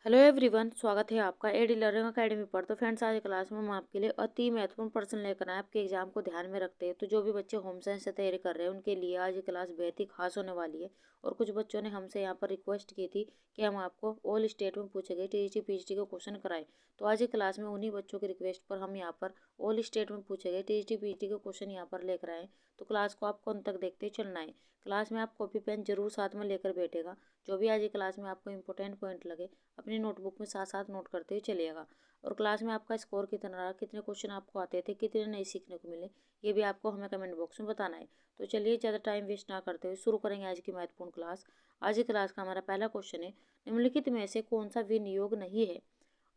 Hello everyone, स्वागत है आपका एडी लर्निंग अकेडमी पर। तो फ्रेंड्स, आज क्लास में हम आपके लिए अति महत्वपूर्ण प्रश्न लेकर आए आपके एग्जाम को ध्यान में रखते हैं। तो जो भी बच्चे होम साइंस से तैयारी कर रहे हैं उनके लिए आज क्लास बेहद ही खास होने वाली है। और कुछ बच्चों ने हमसे यहाँ पर रिक्वेस्ट की थी कि हम आपको ऑल स्टेट में पूछे गए टीजीटी पीजीटी के क्वेश्चन कराएं। तो आज की क्लास में उन्हीं बच्चों की रिक्वेस्ट पर हम यहाँ पर ऑल स्टेट में पूछे गए टीजीटी पीजीटी के क्वेश्चन यहाँ पर लेकर आए। तो क्लास को आपको अंत तक देखते चलना है। क्लास में आप कॉपी पेन जरूर साथ में लेकर बैठेगा। जो भी आज की क्लास में आपको इंपॉर्टेंट पॉइंट लगे अपनी नोटबुक में साथ साथ नोट करते हुए चलिएगा। और क्लास में आपका स्कोर कितना रहा, कितने क्वेश्चन आपको आते थे, कितने नए सीखने को मिले, ये भी आपको हमें कमेंट बॉक्स में बताना है। तो चलिए ज़्यादा टाइम वेस्ट ना करते हुए शुरू करेंगे आज की महत्वपूर्ण क्लास। आज की क्लास का हमारा पहला क्वेश्चन है, निम्नलिखित में से कौन सा विनियोग नहीं है।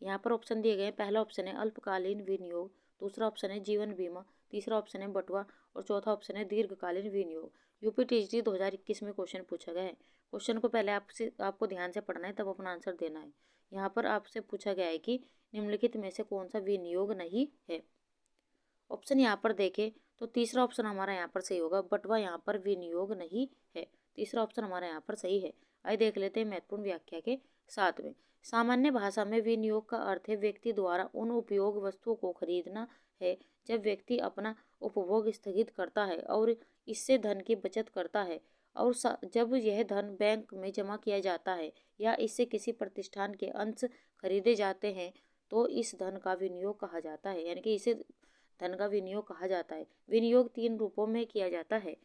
यहाँ पर ऑप्शन दिए गए हैं। पहला ऑप्शन है अल्पकालीन विनियोग, दूसरा ऑप्शन है जीवन बीमा, तीसरा ऑप्शन है बटुआ और चौथा ऑप्शन है दीर्घकालीन विनियोग। यूपी टीजीटी 2021 में क्वेश्चन पूछा गया है। क्वेश्चन को पहले आपको ध्यान से पढ़ना है, तब अपना आंसर देना है। यहाँ पर आपसे पूछा गया है कि निम्नलिखित में से कौन सा विनियोग नहीं है। ऑप्शन यहाँ पर देखें तो तीसरा ऑप्शन हमारा यहाँ पर सही होगा, बटवा यहाँ पर विनियोग नहीं है। तीसरा ऑप्शन हमारा यहाँ पर सही है। आइए देख लेते हैं महत्वपूर्ण व्याख्या के साथ में। सामान्य भाषा में विनियोग का अर्थ है व्यक्ति द्वारा उन उपयोग वस्तुओं को खरीदना है जब व्यक्ति अपना उपभोग स्थगित करता है और इससे धन की बचत करता है, और जब यह धन बैंक में जमा किया जाता है या इससे किसी प्रतिष्ठान के अंश खरीदे जाते हैं तो इस धन का विनियोग कहा जाता है, यानी कि इसे धन का विनियोग कहा जाता है। विनियोग 3 रूपों में किया जाता है।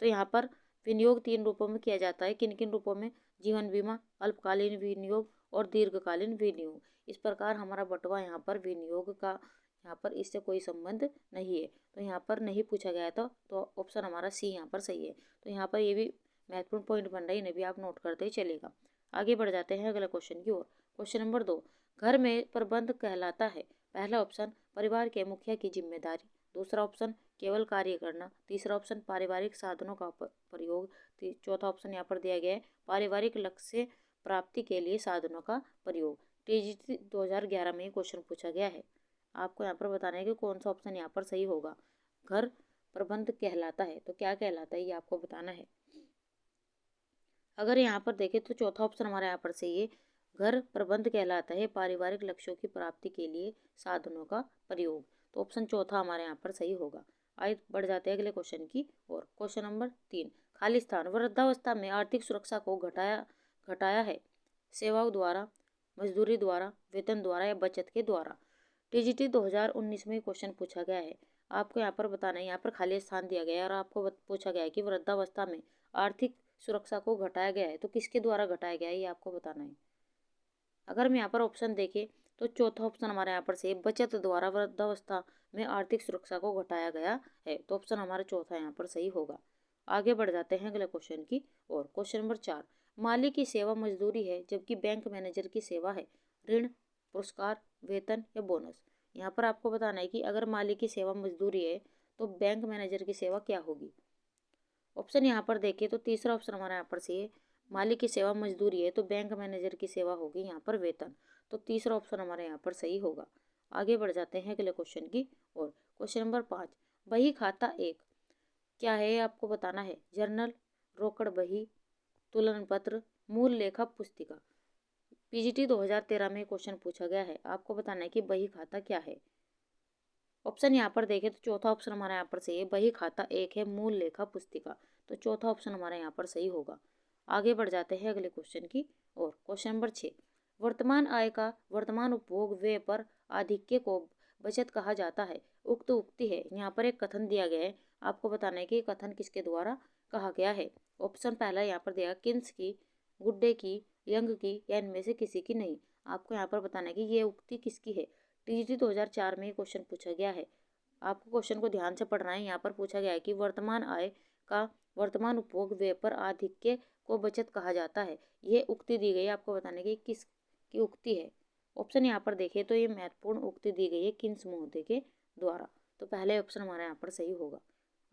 तो यहाँ पर विनियोग 3 रूपों में किया जाता है। किन किन रूपों में? जीवन बीमा, अल्पकालीन विनियोग और दीर्घकालीन विनियोग। इस प्रकार हमारा बटवा यहाँ पर विनियोग का यहाँ पर इससे कोई संबंध नहीं है। तो यहाँ पर नहीं पूछा गया था, तो ऑप्शन हमारा सी यहाँ पर सही है। तो यहाँ पर ये भी महत्वपूर्ण पॉइंट बन रहा है, इन्हें भी आप नोट करते ही चलेगा। आगे बढ़ जाते हैं अगले क्वेश्चन की ओर। क्वेश्चन नंबर 2, घर में प्रबंध कहलाता है। पहला ऑप्शन परिवार के मुखिया की जिम्मेदारी, दूसरा ऑप्शन केवल कार्य करना, तीसरा ऑप्शन पारिवारिक साधनों का प्रयोग, चौथा ऑप्शन यहाँ पर दिया गया है पारिवारिक लक्ष्य प्राप्ति के लिए साधनों का प्रयोग। टीजीटी 2011 में क्वेश्चन पूछा गया है। आपको यहाँ पर बताना है कि कौन सा ऑप्शन यहाँ पर सही होगा। घर प्रबंध कहलाता है, तो क्या कहलाता है ये आपको बताना है। अगर यहाँ पर देखें तो चौथा ऑप्शन हमारा यहाँ पर सही है। घर प्रबंध कहलाता है पारिवारिक लक्ष्यों की प्राप्ति के लिए साधनों का प्रयोग। तो ऑप्शन चौथा हमारे यहाँ पर सही होगा। आइए बढ़ जाते हैं अगले क्वेश्चन की और। क्वेश्चन नंबर 3, खाली स्थान। वृद्धावस्था में आर्थिक सुरक्षा को घटाया है सेवाओं द्वारा, मजदूरी द्वारा, वेतन द्वारा या बचत के द्वारा। टीजीटी 2019 में क्वेश्चन पूछा गया है। आपको यहाँ पर बताना है, यहाँ पर खाली स्थान दिया गया है और आपको पूछा गया है कि वृद्धावस्था में आर्थिक सुरक्षा को घटाया गया है, तो किसके द्वारा घटाया गया है ये आपको बताना है। अगर हम यहाँ पर ऑप्शन देखें तो चौथा ऑप्शन हमारे यहाँ पर से बचत द्वारा वृद्धावस्था में आर्थिक सुरक्षा को घटाया गया है। तो ऑप्शन हमारा चौथा यहाँ पर सही होगा। आगे बढ़ जाते हैं अगले क्वेश्चन की और। क्वेश्चन नंबर 4, माली की सेवा मजदूरी है जबकि बैंक मैनेजर की सेवा है ऋण, पुरस्कार, वेतन या बोनस। यहाँ पर आपको बताना है कि अगर माली की सेवा मजदूरी है तो बैंक मैनेजर की सेवा क्या होगी। ऑप्शन यहाँ पर देखिए तो तीसरा ऑप्शन हमारा यहाँ पर सही है। मालिक की सेवा मजदूरी है तो बैंक मैनेजर की सेवा होगी यहाँ पर वेतन। तो तीसरा ऑप्शन हमारे यहाँ पर सही होगा। आगे बढ़ जाते हैं अगले क्वेश्चन की और। क्वेश्चन नंबर 5, बही खाता 1 क्या है आपको बताना है। जर्नल, रोकड़ बही, तुलन पत्र, मूल लेखा पुस्तिका। पीजीटी 2013 में क्वेश्चन पूछा गया है। आपको बताना है कि बही खाता क्या है। ऑप्शन यहाँ पर देखें तो चौथा ऑप्शन हमारा यहाँ पर सही है। बही खाता 1 है मूल लेखा पुस्तिका। तो चौथा ऑप्शन हमारा यहाँ पर सही होगा। आगे बढ़ जाते हैं अगले क्वेश्चन की और। क्वेश्चन नंबर 6, वर्तमान आय का वर्तमान उपभोग व्यय पर आधिक्य को बचत कहा जाता है। उक्त उक्ति है। यहाँ पर एक कथन दिया गया है। आपको बताना है कि कथन किसके द्वारा कहा गया है। ऑप्शन पहला यहाँ पर दिया किन्स की, गुड्डे की, यंग की या इनमें से किसी की नहीं। आपको यहाँ पर बताना है कि ये उक्ति किसकी है। टीजीटी 2004 में क्वेश्चन पूछा गया है। आपको क्वेश्चन को ध्यान से पढ़ना है। यहाँ पर पूछा गया है कि वर्तमान आय का वर्तमान उपभोग व्यय पर आधिक्य को बचत कहा जाता है। ये उक्ति दी गई है। आपको बताने की किस की उक्ति है। ऑप्शन यहाँ पर देखिए तो ये महत्वपूर्ण उक्ति दी गई है किन्स महोदय के द्वारा। तो पहले ऑप्शन हमारा यहाँ पर सही होगा।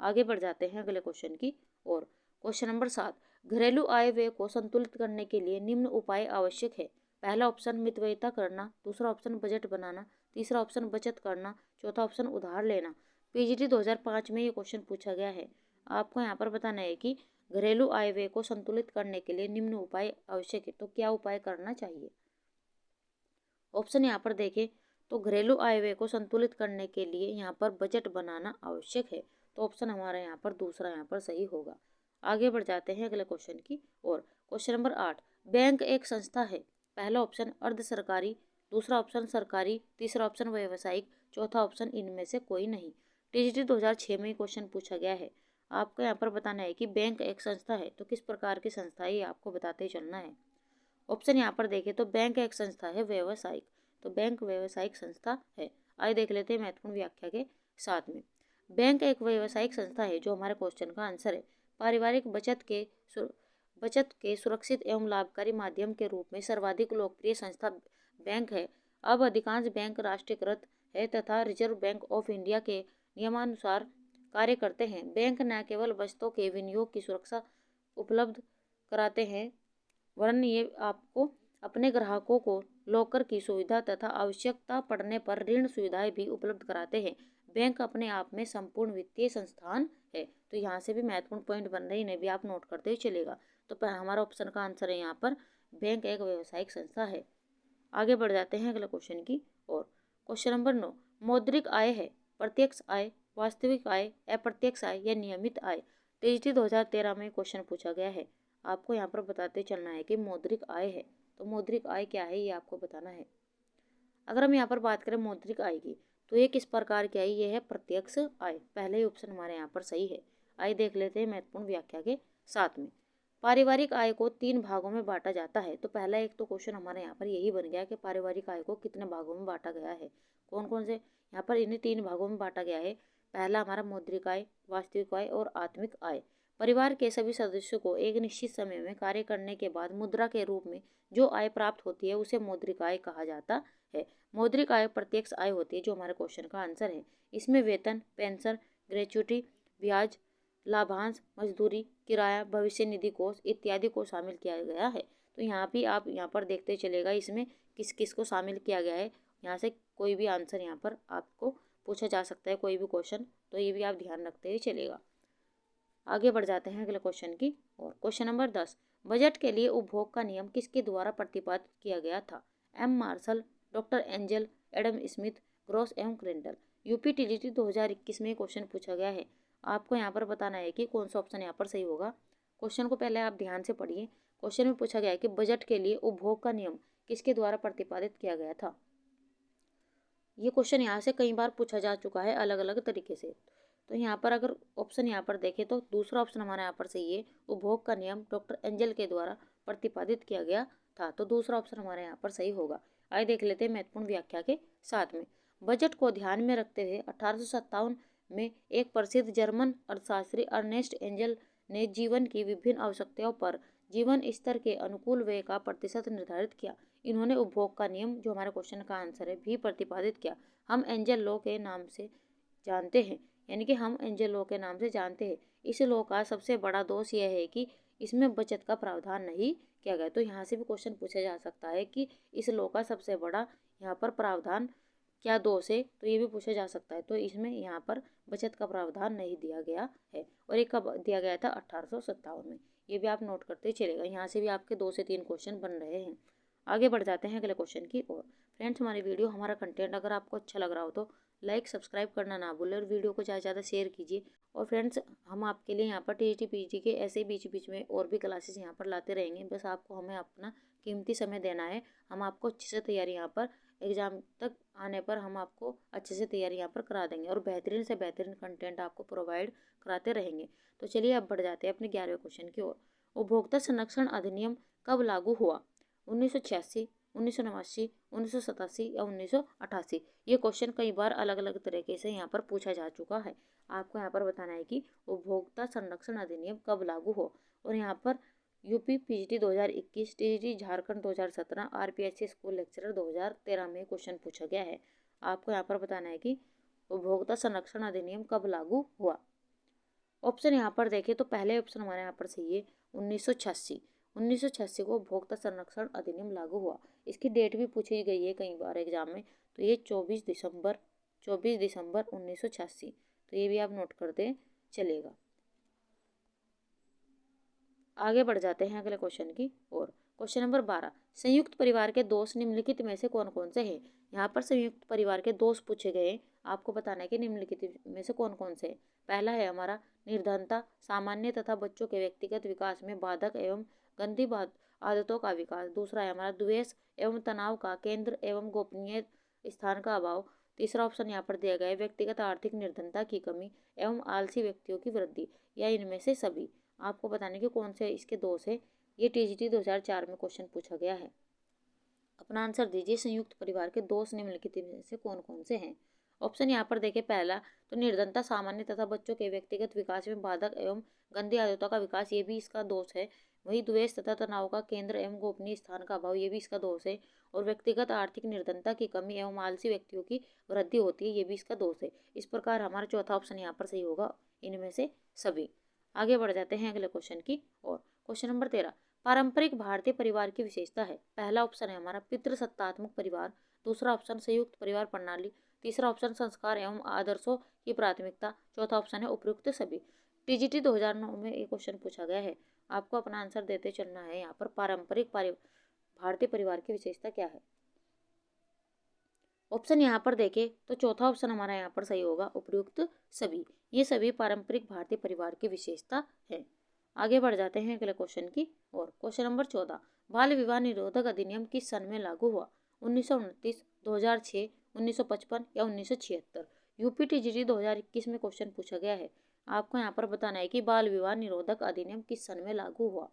आगे बढ़ जाते हैं अगले क्वेश्चन की और। क्वेश्चन नंबर 7, घरेलू आय व्यय को संतुलित करने के लिए निम्न उपाय आवश्यक है। पहला ऑप्शन मितव्ययिता करना, दूसरा ऑप्शन बजट बनाना, तीसरा ऑप्शन बचत करना, चौथा ऑप्शन उधार लेना। पीजीटी 2005 में ये क्वेश्चन पूछा गया है। आपको यहाँ पर बताना है कि घरेलू आय व्यय को संतुलित करने के लिए निम्न उपाय आवश्यक है। तो क्या उपाय करना चाहिए। ऑप्शन यहाँ पर देखें तो घरेलू आय व्यय को संतुलित करने के लिए यहाँ पर बजट बनाना आवश्यक है। तो ऑप्शन हमारा यहाँ पर दूसरा यहाँ पर सही होगा। आगे बढ़ जाते हैं अगले क्वेश्चन की ओर। क्वेश्चन नंबर 8, बैंक एक संस्था है। पहला ऑप्शन अर्ध सरकारी, दूसरा ऑप्शन सरकारी, तीसरा ऑप्शन व्यावसायिक, चौथा ऑप्शन इनमें से कोई नहीं। टीजीटी 2006 में क्वेश्चन पूछा गया है। आपको यहाँ पर बताना है कि बैंक एक संस्था है, तो किस प्रकार की संस्था है ये आपको बताते ही चलना है। ऑप्शन यहाँ पर देखें तो बैंक एक संस्था है व्यावसायिक, तो बैंक व्यावसायिक संस्था है। आइए देख लेते हैं महत्वपूर्ण व्याख्या के साथ में। बैंक एक व्यावसायिक संस्था है, जो हमारे क्वेश्चन का आंसर है। पारिवारिक बचत के सुरक्षित एवं लाभकारी माध्यम के रूप में सर्वाधिक लोकप्रिय संस्था बैंक है। अब अधिकांश बैंक राष्ट्रीयकृत है तथा रिजर्व बैंक ऑफ इंडिया के नियमानुसार कार्य करते हैं। बैंक न केवल वस्तुओं के विनियोग की सुरक्षा उपलब्ध कराते हैं, वरन ये आपको अपने ग्राहकों को लॉकर की सुविधा तथा आवश्यकता पड़ने पर ऋण सुविधाएं भी उपलब्ध कराते हैं। बैंक अपने आप में संपूर्ण वित्तीय संस्थान है। तो यहाँ से भी महत्वपूर्ण पॉइंट बन रहे हैं, इन्हें भी आप नोट करते ही चलेगा। तो हमारा ऑप्शन का आंसर है यहाँ पर बैंक एक व्यावसायिक संस्था है। आगे बढ़ जाते हैं अगले क्वेश्चन की ओर। क्वेश्चन नंबर 9, मौद्रिक आय है प्रत्यक्ष आय, वास्तविक आय, अप्रत्यक्ष आय या नियमित आय। टीजीटी 2013 में क्वेश्चन पूछा गया है। आपको यहाँ पर बताते चलना है कि मौद्रिक आय है, तो मौद्रिक आय क्या है ये आपको बताना है। अगर हम यहाँ पर बात करें मौद्रिक आय की, तो ये किस प्रकार की आय, ये है प्रत्यक्ष आय। पहले ही ऑप्शन हमारे यहाँ पर सही है। आइए देख लेते हैं महत्वपूर्ण व्याख्या के साथ में। पारिवारिक आय को 3 भागों में बांटा जाता है। तो पहला एक तो क्वेश्चन हमारे यहाँ पर यही बन गया कि पारिवारिक आय को कितने भागों में बांटा गया है। कौन कौन से, यहाँ पर इन्हें 3 भागों में बांटा गया है। पहला हमारा मौद्रिक आय, वास्तविक आय और आत्मिक आय। परिवार के सभी सदस्यों को एक निश्चित समय में कार्य करने के बाद मुद्रा के रूप में जो आय प्राप्त होती है उसे मौद्रिक आय कहा जाता है। मौद्रिक आय प्रत्यक्ष आय होती है, जो हमारे क्वेश्चन का आंसर है। इसमें वेतन, पेंशन, ग्रेच्युटी, ब्याज, लाभांश, मजदूरी, किराया, भविष्य निधि कोष इत्यादि को शामिल किया गया है। तो यहाँ भी आप यहाँ पर देखते चलेगा इसमें किस किस को शामिल किया गया है। यहाँ से कोई भी आंसर यहाँ पर आपको पूछा जा सकता है, कोई भी क्वेश्चन, तो ये भी आप ध्यान रखते ही चलेगा। आगे बढ़ जाते हैं अगले क्वेश्चन की और। क्वेश्चन नंबर 10, बजट के लिए उपभोग का नियम किसके द्वारा प्रतिपादित किया गया था। M Marshall, doctor Angel, Adam Smith, Gross एवं क्रेंडल। यूपी टीजीटी 2021 में क्वेश्चन पूछा गया है। आपको यहाँ पर बताना है कि कौन सा ऑप्शन यहाँ पर सही होगा। क्वेश्चन को पहले आप ध्यान से पढ़िए। क्वेश्चन में पूछा गया है कि बजट के लिए उपभोग का नियम किसके द्वारा प्रतिपादित किया गया था। ये क्वेश्चन यहाँ से कई बार पूछा जा चुका है अलग अलग तरीके से। तो यहाँ पर अगर ऑप्शन यहाँ पर देखें तो दूसरा ऑप्शन हमारे यहाँ पर सही है। उपभोग का नियम डॉक्टर एंजल के द्वारा प्रतिपादित किया गया था, तो दूसरा ऑप्शन हमारे यहाँ पर सही होगा। आइए देख लेते हैं महत्वपूर्ण व्याख्या के साथ में। बजट को ध्यान में रखते हुए 1857 में एक प्रसिद्ध जर्मन अर्थशास्त्री अर्नेस्ट एंजल ने जीवन की विभिन्न आवश्यकताओं पर जीवन स्तर के अनुकूल व्यय का प्रतिशत निर्धारित किया। इन्होंने उपभोग का नियम, जो हमारे क्वेश्चन का आंसर है, भी प्रतिपादित किया। हम एंजल लॉ के नाम से जानते हैं, यानी कि हम एंजल लॉ के नाम से जानते हैं। इस लॉ का सबसे बड़ा दोष यह है कि इसमें बचत का प्रावधान नहीं किया गया। तो यहाँ से भी क्वेश्चन पूछा जा सकता है कि इस लॉ का सबसे बड़ा यहाँ पर प्रावधान क्या दोष है, तो ये भी पूछा जा सकता है। तो इसमें यहाँ पर बचत का प्रावधान नहीं दिया गया है। और ये कब दिया गया था, 1857 में। ये भी आप नोट करते चलेगा। यहाँ से भी आपके 2 से 3 क्वेश्चन बन रहे हैं। आगे बढ़ जाते हैं अगले क्वेश्चन की ओर। फ्रेंड्स, हमारी वीडियो, हमारा कंटेंट अगर आपको अच्छा लग रहा हो तो लाइक सब्सक्राइब करना ना भूलें और वीडियो को ज़्यादा से ज़्यादा शेयर कीजिए। और फ्रेंड्स, हम आपके लिए यहाँ पर टीजीटी पीजीटी के ऐसे बीच बीच में और भी क्लासेस यहाँ पर लाते रहेंगे। बस आपको हमें अपना कीमती समय देना है। हम आपको अच्छे से तैयारी यहाँ पर एग्जाम तक आने पर हम आपको अच्छे से तैयारी यहाँ पर करा देंगे और बेहतरीन से बेहतरीन कंटेंट आपको प्रोवाइड कराते रहेंगे। तो चलिए अब बढ़ जाते हैं अपने 11वें क्वेश्चन की ओर। उपभोक्ता संरक्षण अधिनियम कब लागू हुआ। 1986, 1989, 1987 या 1988। ये क्वेश्चन कई बार अलग अलग तरीके से यहाँ पर पूछा जा चुका है। आपको यहाँ पर बताना है कि उपभोक्ता संरक्षण अधिनियम कब लागू हो। और यहाँ पर UP PGT 2021, TGT Jharkhand 2017, RPSC school lecturer 2013 में क्वेश्चन पूछा गया है। आपको यहाँ पर बताना है कि उपभोक्ता संरक्षण अधिनियम कब लागू हुआ। ऑप्शन यहाँ पर देखें तो पहले ऑप्शन हमारे यहाँ पर सही है, 1986। 1986 को उपभोक्ता संरक्षण अधिनियम लागू हुआ। इसकी डेट भी पूछी गई है कई बार एग्जाम में, तो ये 24 दिसंबर 1986। तो ये भी आप नोट करते चलेगा। आगे बढ़ जाते हैं अगले क्वेश्चन की ओर। क्वेश्चन नंबर 12, संयुक्त परिवार के दोष निम्नलिखित में से कौन कौन से हैं। यहाँ पर संयुक्त परिवार के दोष पूछे गए, आपको बताना है कि निम्नलिखित में से कौन कौन से हैं। पहला है हमारा निर्धनता, सामान्य तथा बच्चों के व्यक्तिगत विकास में बाधक एवं गंदी आदतों का विकास। दूसरा है हमारा द्वेष एवं तनाव का केंद्र एवं गोपनीय स्थान का अभाव। तीसरा ऑप्शन यहाँ पर दिया गया है व्यक्तिगत आर्थिक निर्धनता की कमी एवं आलसी व्यक्तियों की वृद्धि, या इनमें से सभी। आपको बताने के कौन से इसके दोष है। ये टीजीटी 2004 में क्वेश्चन पूछा गया है। अपना आंसर दीजिए, संयुक्त परिवार के दोष निम्नलिखित में से कौन कौन से हैं। ऑप्शन यहाँ पर देखें, पहला तो निर्धनता, सामान्य तथा बच्चों के व्यक्तिगत विकास में बाधक एवं गंदी आदतों का विकास, ये भी इसका दोष है। वही द्वेष तथा तनाव का केंद्र एवं गोपनीय स्थान का अभाव, ये भी इसका दोष है। और व्यक्तिगत आर्थिक निर्धनता की कमी एवं आलसी व्यक्तियों की वृद्धि होती है, ये भी इसका दोष है। इस प्रकार हमारा चौथा ऑप्शन यहाँ पर सही होगा, इनमें से सभी। आगे बढ़ जाते हैं अगले क्वेश्चन की और। क्वेश्चन नंबर 13, पारंपरिक भारतीय परिवार की विशेषता है। पहला ऑप्शन है हमारा पितृसत्तात्मक परिवार। दूसरा ऑप्शन संयुक्त परिवार प्रणाली। तीसरा ऑप्शन संस्कार एवं आदर्शों की प्राथमिकता। चौथा ऑप्शन है उपयुक्त सभी। टीजीटी 2009 में एक क्वेश्चन पूछा गया है, आपको अपना आंसर देते चलना है। यहाँ पर पारंपरिक भारतीय परिवार की विशेषता क्या है। ऑप्शन यहाँ पर देखें तो चौथा ऑप्शन हमारा यहाँ पर सही होगा, उपयुक्त सभी। ये सभी पारंपरिक भारतीय परिवार की विशेषता है। आगे बढ़ जाते हैं अगले क्वेश्चन की और। क्वेश्चन नंबर 14, बाल विवाह निरोधक अधिनियम किस सन में लागू हुआ। 1929, 2006, 1955 या 1976। यूपी टीजीटी 2021 में क्वेश्चन पूछा गया है। आपको यहाँ पर बताना है कि बाल विवाह निरोधक अधिनियम किस सन में लागू हुआ।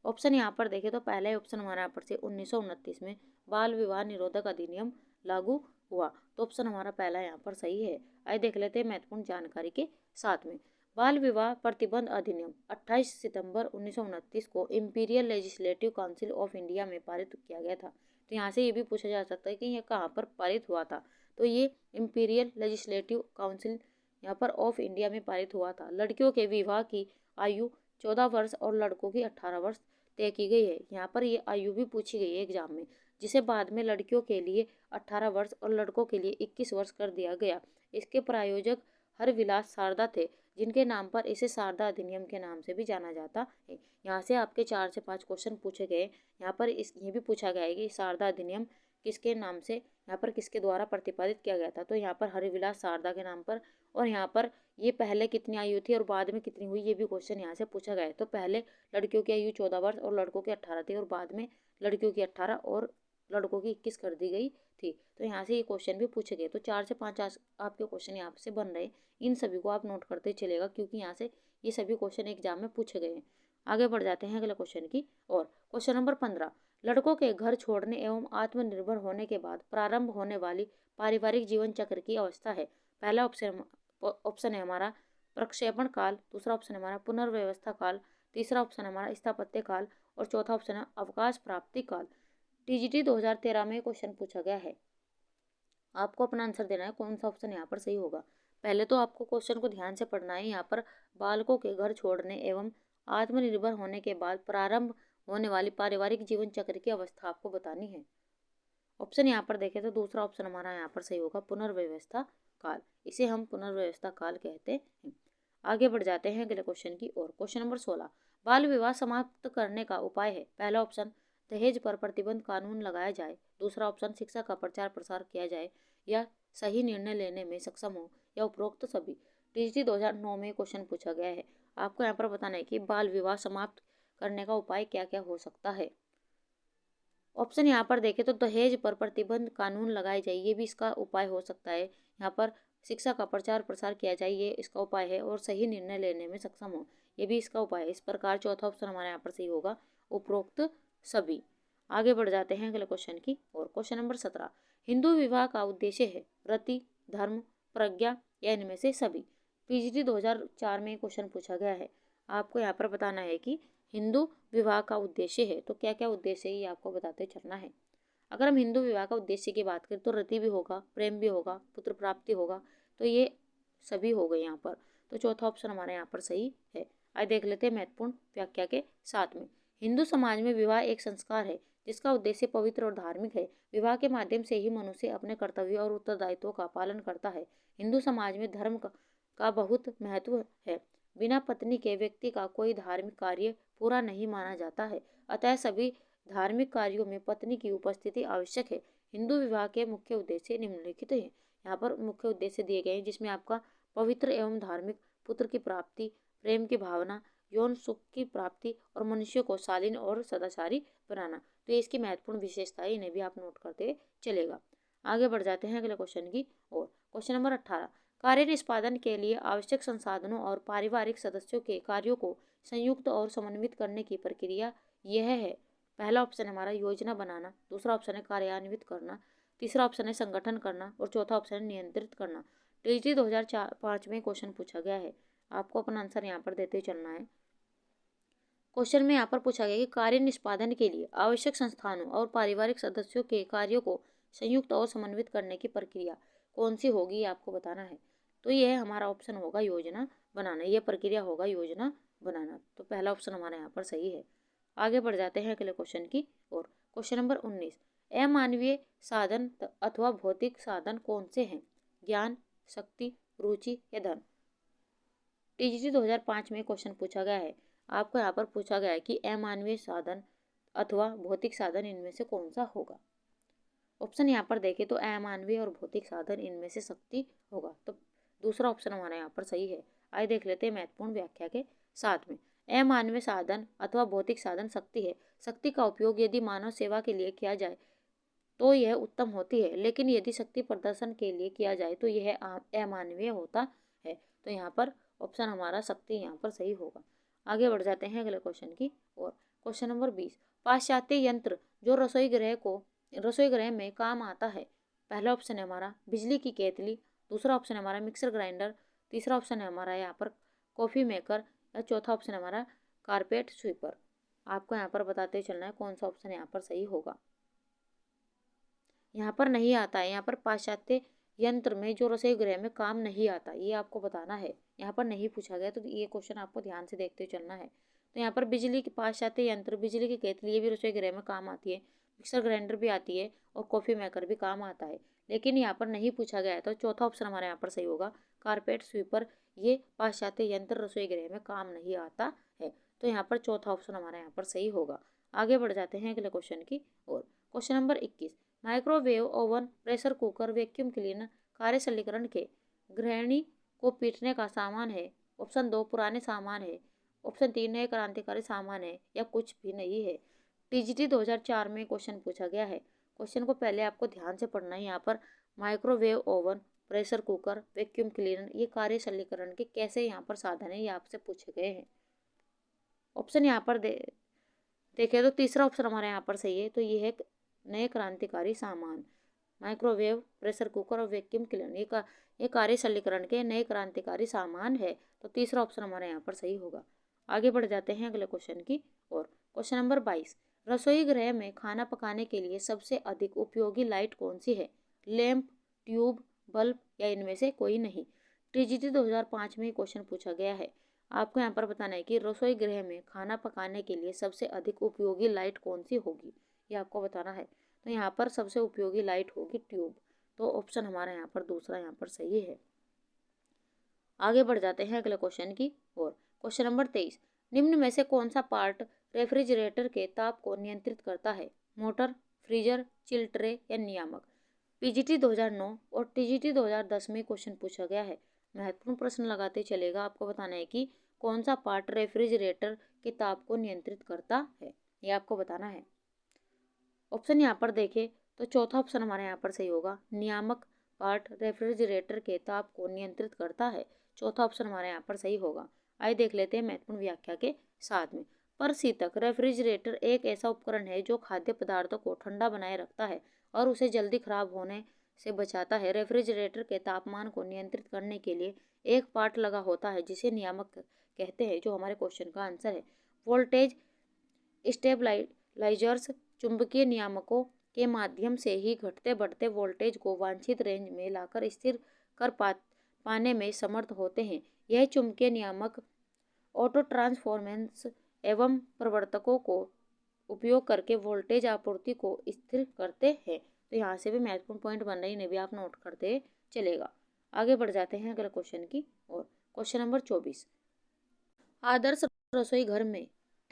ऑप्शन यहाँ पर देखें तो पहला ऑप्शन हमारा यहाँ पर से 1929 में बाल विवाह निरोधक अधिनियम लागू हुआ, तो ऑप्शन हमारा पहला यहाँ पर सही है। आइए देख लेते हैं महत्वपूर्ण जानकारी के साथ में। बाल विवाह प्रतिबंध अधिनियम 28 सितंबर 1929 को imperial legislative council of India में पारित किया गया था। तो यहाँ से ये भी पूछा जा सकता है कि यह कहाँ पर पारित हुआ था। तो ये इंपीरियल लेजिस्लेटिव काउंसिल यहाँ पर ऑफ इंडिया में पारित हुआ था। लड़कियों के विवाह की आयु 14 वर्ष और लड़कों की 18 वर्ष तय की गई है। यहाँ पर ये आयु भी पूछी गई है एग्जाम में, जिसे बाद में लड़कियों के लिए 18 वर्ष और लड़कों के लिए 21 वर्ष कर दिया गया। इसके प्रायोजक हरविलास शारदा थे, जिनके नाम पर इसे शारदा अधिनियम के नाम से भी जाना जाता है। यहाँ से आपके 4 से 5 क्वेश्चन पूछे गए। यहाँ पर ये भी पूछा गया है कि शारदा अधिनियम किसके नाम से, यहाँ पर किसके द्वारा प्रतिपादित किया गया था। तो यहाँ पर हरिविलास शारदा के नाम पर। और यहाँ पर ये पहले कितनी आयु थी और बाद में कितनी हुई, ये भी क्वेश्चन यहाँ से पूछा गया है। तो पहले लड़कियों की आयु 14 वर्ष और लड़कों की 18 थी और बाद में लड़कियों की 18 और लड़कों की 21 कर दी गई थी। तो यहाँ से ये क्वेश्चन भी पूछे गए। तो 4 से 5 आपके क्वेश्चन यहाँ से बन रहे। इन सभी को आप नोट करते चलेगा, क्योंकि यहाँ से ये सभी क्वेश्चन एग्जाम में पूछे गए हैं। आगे बढ़ जाते हैं अगले क्वेश्चन की और। क्वेश्चन नंबर 15, लड़कों के घर छोड़ने एवं आत्मनिर्भर होने के बाद प्रारंभ होने वाली पारिवारिक जीवन चक्र की अवस्था है। पहला ऑप्शन है हमारा प्रक्षेपण काल। दूसरा ऑप्शन हमारा पुनर्व्यवस्था काल। तीसरा ऑप्शन हमारा स्थापत्य काल और चौथा ऑप्शन है अवकाश प्राप्ति काल। टीजीटी 2013 में क्वेश्चन पूछा गया है। आपको अपना आंसर देना है कौन सा ऑप्शन यहाँ पर सही होगा। पहले तो आपको क्वेश्चन को ध्यान से पढ़ना है। यहाँ पर बालकों के घर छोड़ने एवं आत्मनिर्भर होने के बाद प्रारंभ होने वाली पारिवारिक जीवन चक्र की अवस्था आपको बतानी है। ऑप्शन यहाँ पर देखें तो दूसरा ऑप्शन हमारा यहाँ पर सही होगा, पुनर्व्यवस्था काल। इसे हम पुनर्व्यवस्था काल कहते हैं। आगे बढ़ जाते हैं अगले क्वेश्चन की और। क्वेश्चन नंबर 16, बाल विवाह समाप्त करने का उपाय है। पहला ऑप्शन दहेज पर प्रतिबंध कानून लगाया जाए। दूसरा ऑप्शन शिक्षा का प्रचार प्रसार किया जाए या सही निर्णय लेने में सक्षम हो या उपरोक्त सभी। टीजीटी 2009 में क्वेश्चन पूछा गया है। आपको यहाँ पर बताना है कि बाल विवाह समाप्त करने का उपाय क्या क्या हो सकता है। ऑप्शन यहाँ पर देखें तो दहेज पर प्रतिबंध कानून लगाए जाए, ये भी इसका उपाय हो सकता है। यहाँ पर शिक्षा का प्रचार प्रसार किया जाए, ये इसका उपाय है। और सही निर्णय लेने में सक्षम हो, ये भी इसका उपाय है। इस प्रकार चौथा ऑप्शन हमारे यहाँ पर सही होगा, उपरोक्त सभी। आगे बढ़ जाते हैं अगले क्वेश्चन की और। क्वेश्चन नंबर 17, हिंदू विवाह का उद्देश्य है रति, धर्म, प्रज्ञा या इनमें से सभी। पीजीटी 2004 में क्वेश्चन पूछा गया है। आपको यहाँ पर बताना है कि हिंदू विवाह का उद्देश्य है, तो क्या क्या उद्देश्य है ये आपको बताते चलना है। अगर हम हिंदू विवाह का उद्देश्य की बात करें तो रति भी होगा, प्रेम भी होगा, पुत्र प्राप्ति होगा, तो ये सभी हो गए यहाँ पर। तो चौथा ऑप्शन हमारे यहाँ पर सही है। आइए देख लेते हैं महत्वपूर्ण व्याख्या के साथ में। हिंदू समाज में विवाह एक संस्कार है जिसका उद्देश्य पवित्र और धार्मिक है। विवाह के माध्यम से ही मनुष्य अपने कर्तव्यों और उत्तरदायित्वों का पालन करता है। हिंदू समाज में धर्म का बहुत महत्व है। बिना पत्नी के व्यक्ति का कोई धार्मिक कार्य पूरा नहीं माना जाता है। अतः सभी धार्मिक कार्यों में पत्नी की उपस्थिति आवश्यक है। हिंदू विवाह के मुख्य उद्देश्य निम्नलिखित हैं। यहाँ पर मुख्य उद्देश्य दिए गए हैं, जिसमें आपका पवित्र एवं धार्मिक, पुत्र की प्राप्ति, प्रेम की भावना, यौन सुख की प्राप्ति और मनुष्य को शालीन और सदाचारी बनाना। तो ये इसकी महत्वपूर्ण विशेषता है, इन्हें भी आप नोट करते चलेगा। आगे बढ़ जाते हैं अगले क्वेश्चन की ओर। क्वेश्चन नंबर 18, कार्य निष्पादन के लिए आवश्यक संसाधनों और पारिवारिक सदस्यों के कार्यों को संयुक्त और समन्वित करने की प्रक्रिया यह है। पहला ऑप्शन हमारा योजना बनाना, दूसरा ऑप्शन है कार्यान्वित करना, तीसरा ऑप्शन है संगठन करना और चौथा ऑप्शन है नियंत्रित करना। टीजीटी 2005 में क्वेश्चन पूछा गया है, आपको अपना आंसर यहाँ पर देते चलना है। क्वेश्चन में यहाँ पर पूछा गया कि कार्य निष्पादन के लिए आवश्यक संस्थानों और पारिवारिक सदस्यों के कार्यों को संयुक्त और समन्वित करने की प्रक्रिया कौन सी होगी, आपको बताना है। तो यह हमारा ऑप्शन होगा योजना बनाना, यह प्रक्रिया होगा योजना बनाना। तो पहला ऑप्शन हमारा यहाँ पर सही है। आगे बढ़ जाते हैं अगले क्वेश्चन की ओर। क्वेश्चन नंबर 19, अमानवीय साधन अथवा भौतिक साधन कौन से हैं? ज्ञान, शक्ति, रुचि या धन। टीजीटी 2005 में क्वेश्चन पूछा गया है, आपको यहाँ पर पूछा गया है कि अमानवीय साधन अथवा भौतिक साधन इनमें से कौन सा होगा। ऑप्शन यहाँ पर देखें तो अमानवीय और भौतिक साधन इनमें से शक्ति होगा। तो दूसरा ऑप्शन हमारा यहाँ पर सही है। आइए देख लेते हैं महत्वपूर्ण व्याख्या के साथ में। अमानवीय साधन अथवा भौतिक साधन शक्ति है। शक्ति का उपयोग यदि मानव सेवा के लिए किया जाए तो यह उत्तम होती है, लेकिन यदि शक्ति प्रदर्शन के लिए किया जाए तो यह अमानवीय होता है। तो यहाँ पर ऑप्शन हमारा शक्ति यहाँ पर सही होगा। आगे बढ़ जाते हैं अगले क्वेश्चन की ओर। क्वेश्चन नंबर 20, पाश्चात्य यंत्र जो रसोई गृह में काम आता है। पहला ऑप्शन है हमारा बिजली की केतली, दूसरा ऑप्शन है हमारा मिक्सर ग्राइंडर, तीसरा ऑप्शन है हमारा यहाँ पर कॉफ़ी मेकर या चौथा ऑप्शन है हमारा कारपेट स्वीपर। आपको यहाँ पर बताते चलना है कौन सा ऑप्शन यहाँ पर सही होगा। यहाँ पर नहीं आता है, यहाँ पर पाश्चात्य यंत्र में जो रसोई गृह में काम नहीं आता, ये आपको बताना है। यहाँ पर नहीं पूछा गया, तो ये क्वेश्चन आपको ध्यान से देखते चलना है। तो यहाँ पर बिजली की पाश्चात्य यंत्र, बिजली की केतली ये भी रसोई गृह में काम आती है, मिक्सर ग्राइंडर भी आती है और कॉफ़ी मेकर भी काम आता है, लेकिन यहाँ पर नहीं पूछा गया है। तो चौथा ऑप्शन हमारे यहाँ पर सही होगा, कारपेट स्वीपर। ये पाश्चात्य यंत्र रसोई गृह में काम नहीं आता है। तो यहाँ पर चौथा ऑप्शन हमारे यहाँ पर सही होगा। आगे बढ़ जाते हैं अगले क्वेश्चन की ओर। Question number 21, microwave oven, pressure cooker, vacuum cleaner कार्य सरलीकरण के गृहिणी को पीटने का सामान है। ऑप्शन 2 पुराने सामान है, ऑप्शन 3 नए क्रांतिकारी सामान है या कुछ भी नहीं है। टीजीटी 2004 में क्वेश्चन पूछा गया है। क्वेश्चन को पहले आपको ध्यान से पढ़ना है। यहाँ पर microwave oven, pressure cooker, vacuum cleaner ये कार्य सरलीकरण के कैसे यहाँ पर साधन है, ये आपसे पूछे गए हैं। ऑप्शन यहाँ पर देखें तो तीसरा ऑप्शन हमारे यहाँ पर सही है। तो ये है नए क्रांतिकारी सामान। माइक्रोवेव, प्रेशर कुकर और वैक्यूम क्लीनर ये कार्य सरलीकरण के नए क्रांतिकारी सामान है। तो तीसरा ऑप्शन हमारे यहाँ पर सही होगा। आगे बढ़ जाते हैं अगले क्वेश्चन की ओर। क्वेश्चन नंबर 22, रसोई गृह में खाना पकाने के लिए सबसे अधिक उपयोगी लाइट कौन सी है? लैंप, ट्यूब, बल्ब या इनमें से कोई नहीं। टीजीटी 2005 में क्वेश्चन पूछा गया है। आपको यहाँ पर बताना है कि रसोई गृह में खाना पकाने के लिए सबसे अधिक उपयोगी लाइट कौन सी होगी, ये आपको बताना है। तो यहाँ पर सबसे उपयोगी लाइट होगी ट्यूब। तो ऑप्शन हमारा यहाँ पर दूसरा यहाँ पर सही है। आगे बढ़ जाते हैं अगले क्वेश्चन की ओर। क्वेश्चन नंबर 23, निम्न में से कौन सा पार्ट रेफ्रिजरेटर के ताप को नियंत्रित करता है? मोटर, फ्रीजर, चिल ट्रे या नियामक। पीजीटी 2009 और टीजीटी 2010 में क्वेश्चन पूछा गया है। महत्वपूर्ण प्रश्न लगाते चलेगा। आपको बताना है कि कौन सा पार्ट रेफ्रिजरेटर के ताप को नियंत्रित करता है, ये आपको बताना है। ऑप्शन यहाँ पर देखें तो चौथा ऑप्शन हमारे यहाँ पर सही होगा, नियामक पार्ट रेफ्रिजरेटर के ताप को नियंत्रित करता है। चौथा ऑप्शन हमारे यहाँ पर सही होगा। आइए देख लेते हैं महत्वपूर्ण व्याख्या के साथ में। परशीतक रेफ्रिजरेटर एक ऐसा उपकरण है जो खाद्य पदार्थों को ठंडा बनाए रखता है और उसे जल्दी खराब होने से बचाता है। रेफ्रिजरेटर के तापमान को नियंत्रित करने के लिए एक पार्ट लगा होता है जिसे नियामक कहते हैं, जो हमारे क्वेश्चन का आंसर है। वोल्टेज स्टेबलाइजर्स चुंबकीय नियामकों के माध्यम से ही घटते बढ़ते वोल्टेज को वांछित रेंज में लाकर स्थिर कर पाने में समर्थ होते हैं। यह चुंबकीय नियामक ऑटो ट्रांसफॉर्मेंस एवं प्रवर्तकों को उपयोग करके वोल्टेज आपूर्ति को स्थिर करते हैं। तो यहाँ से भी महत्वपूर्ण पॉइंट बन रही, इन्हें भी आप नोट करते चलेगा। आगे बढ़ जाते हैं अगले क्वेश्चन की और। क्वेश्चन नंबर 24, आदर्श रसोई घर में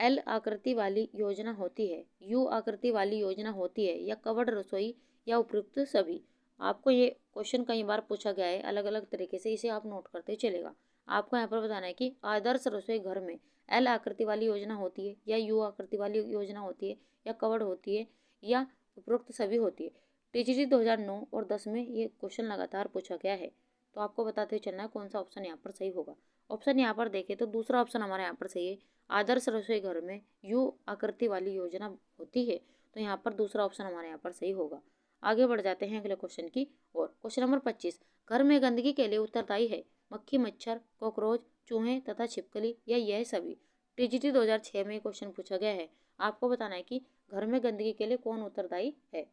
एल आकृति वाली योजना होती है, यू आकृति वाली योजना होती है, या कवर्ड रसोई, या उपयुक्त सभी। आपको ये क्वेश्चन कई बार पूछा गया है अलग अलग तरीके से, इसे आप नोट करते चलेगा। आपको यहाँ पर बताना है कि आदर्श रसोई घर में एल आकृति वाली योजना होती है, या यू आकृति वाली योजना होती है, या कवर्ड होती है, या उपरोक्त सभी होती है। टीजीटी 2009 और 10 में ये क्वेश्चन लगातार पूछा गया है। तो आपको बताते हुए चलना है कौन सा ऑप्शन यहाँ पर सही होगा। ऑप्शन यहाँ पर देखें तो दूसरा ऑप्शन हमारे यहाँ पर सही है, आदर्श रसोई घर में यू आकृति वाली योजना होती है। तो यहाँ पर दूसरा ऑप्शन हमारे यहाँ पर सही होगा। आगे बढ़ जाते हैं अगले क्वेश्चन की ओर। क्वेश्चन नंबर 25, घर में गंदगी के लिए उत्तरदायी है मक्खी, मच्छर, कॉकरोच, चूहे तथा छिपकली, या यह सभी। टीजीटी 2006 में क्वेश्चन पूछा गया है। आपको बताना है कि घर में गंदगी के लिए कौन उत्तरदायी है।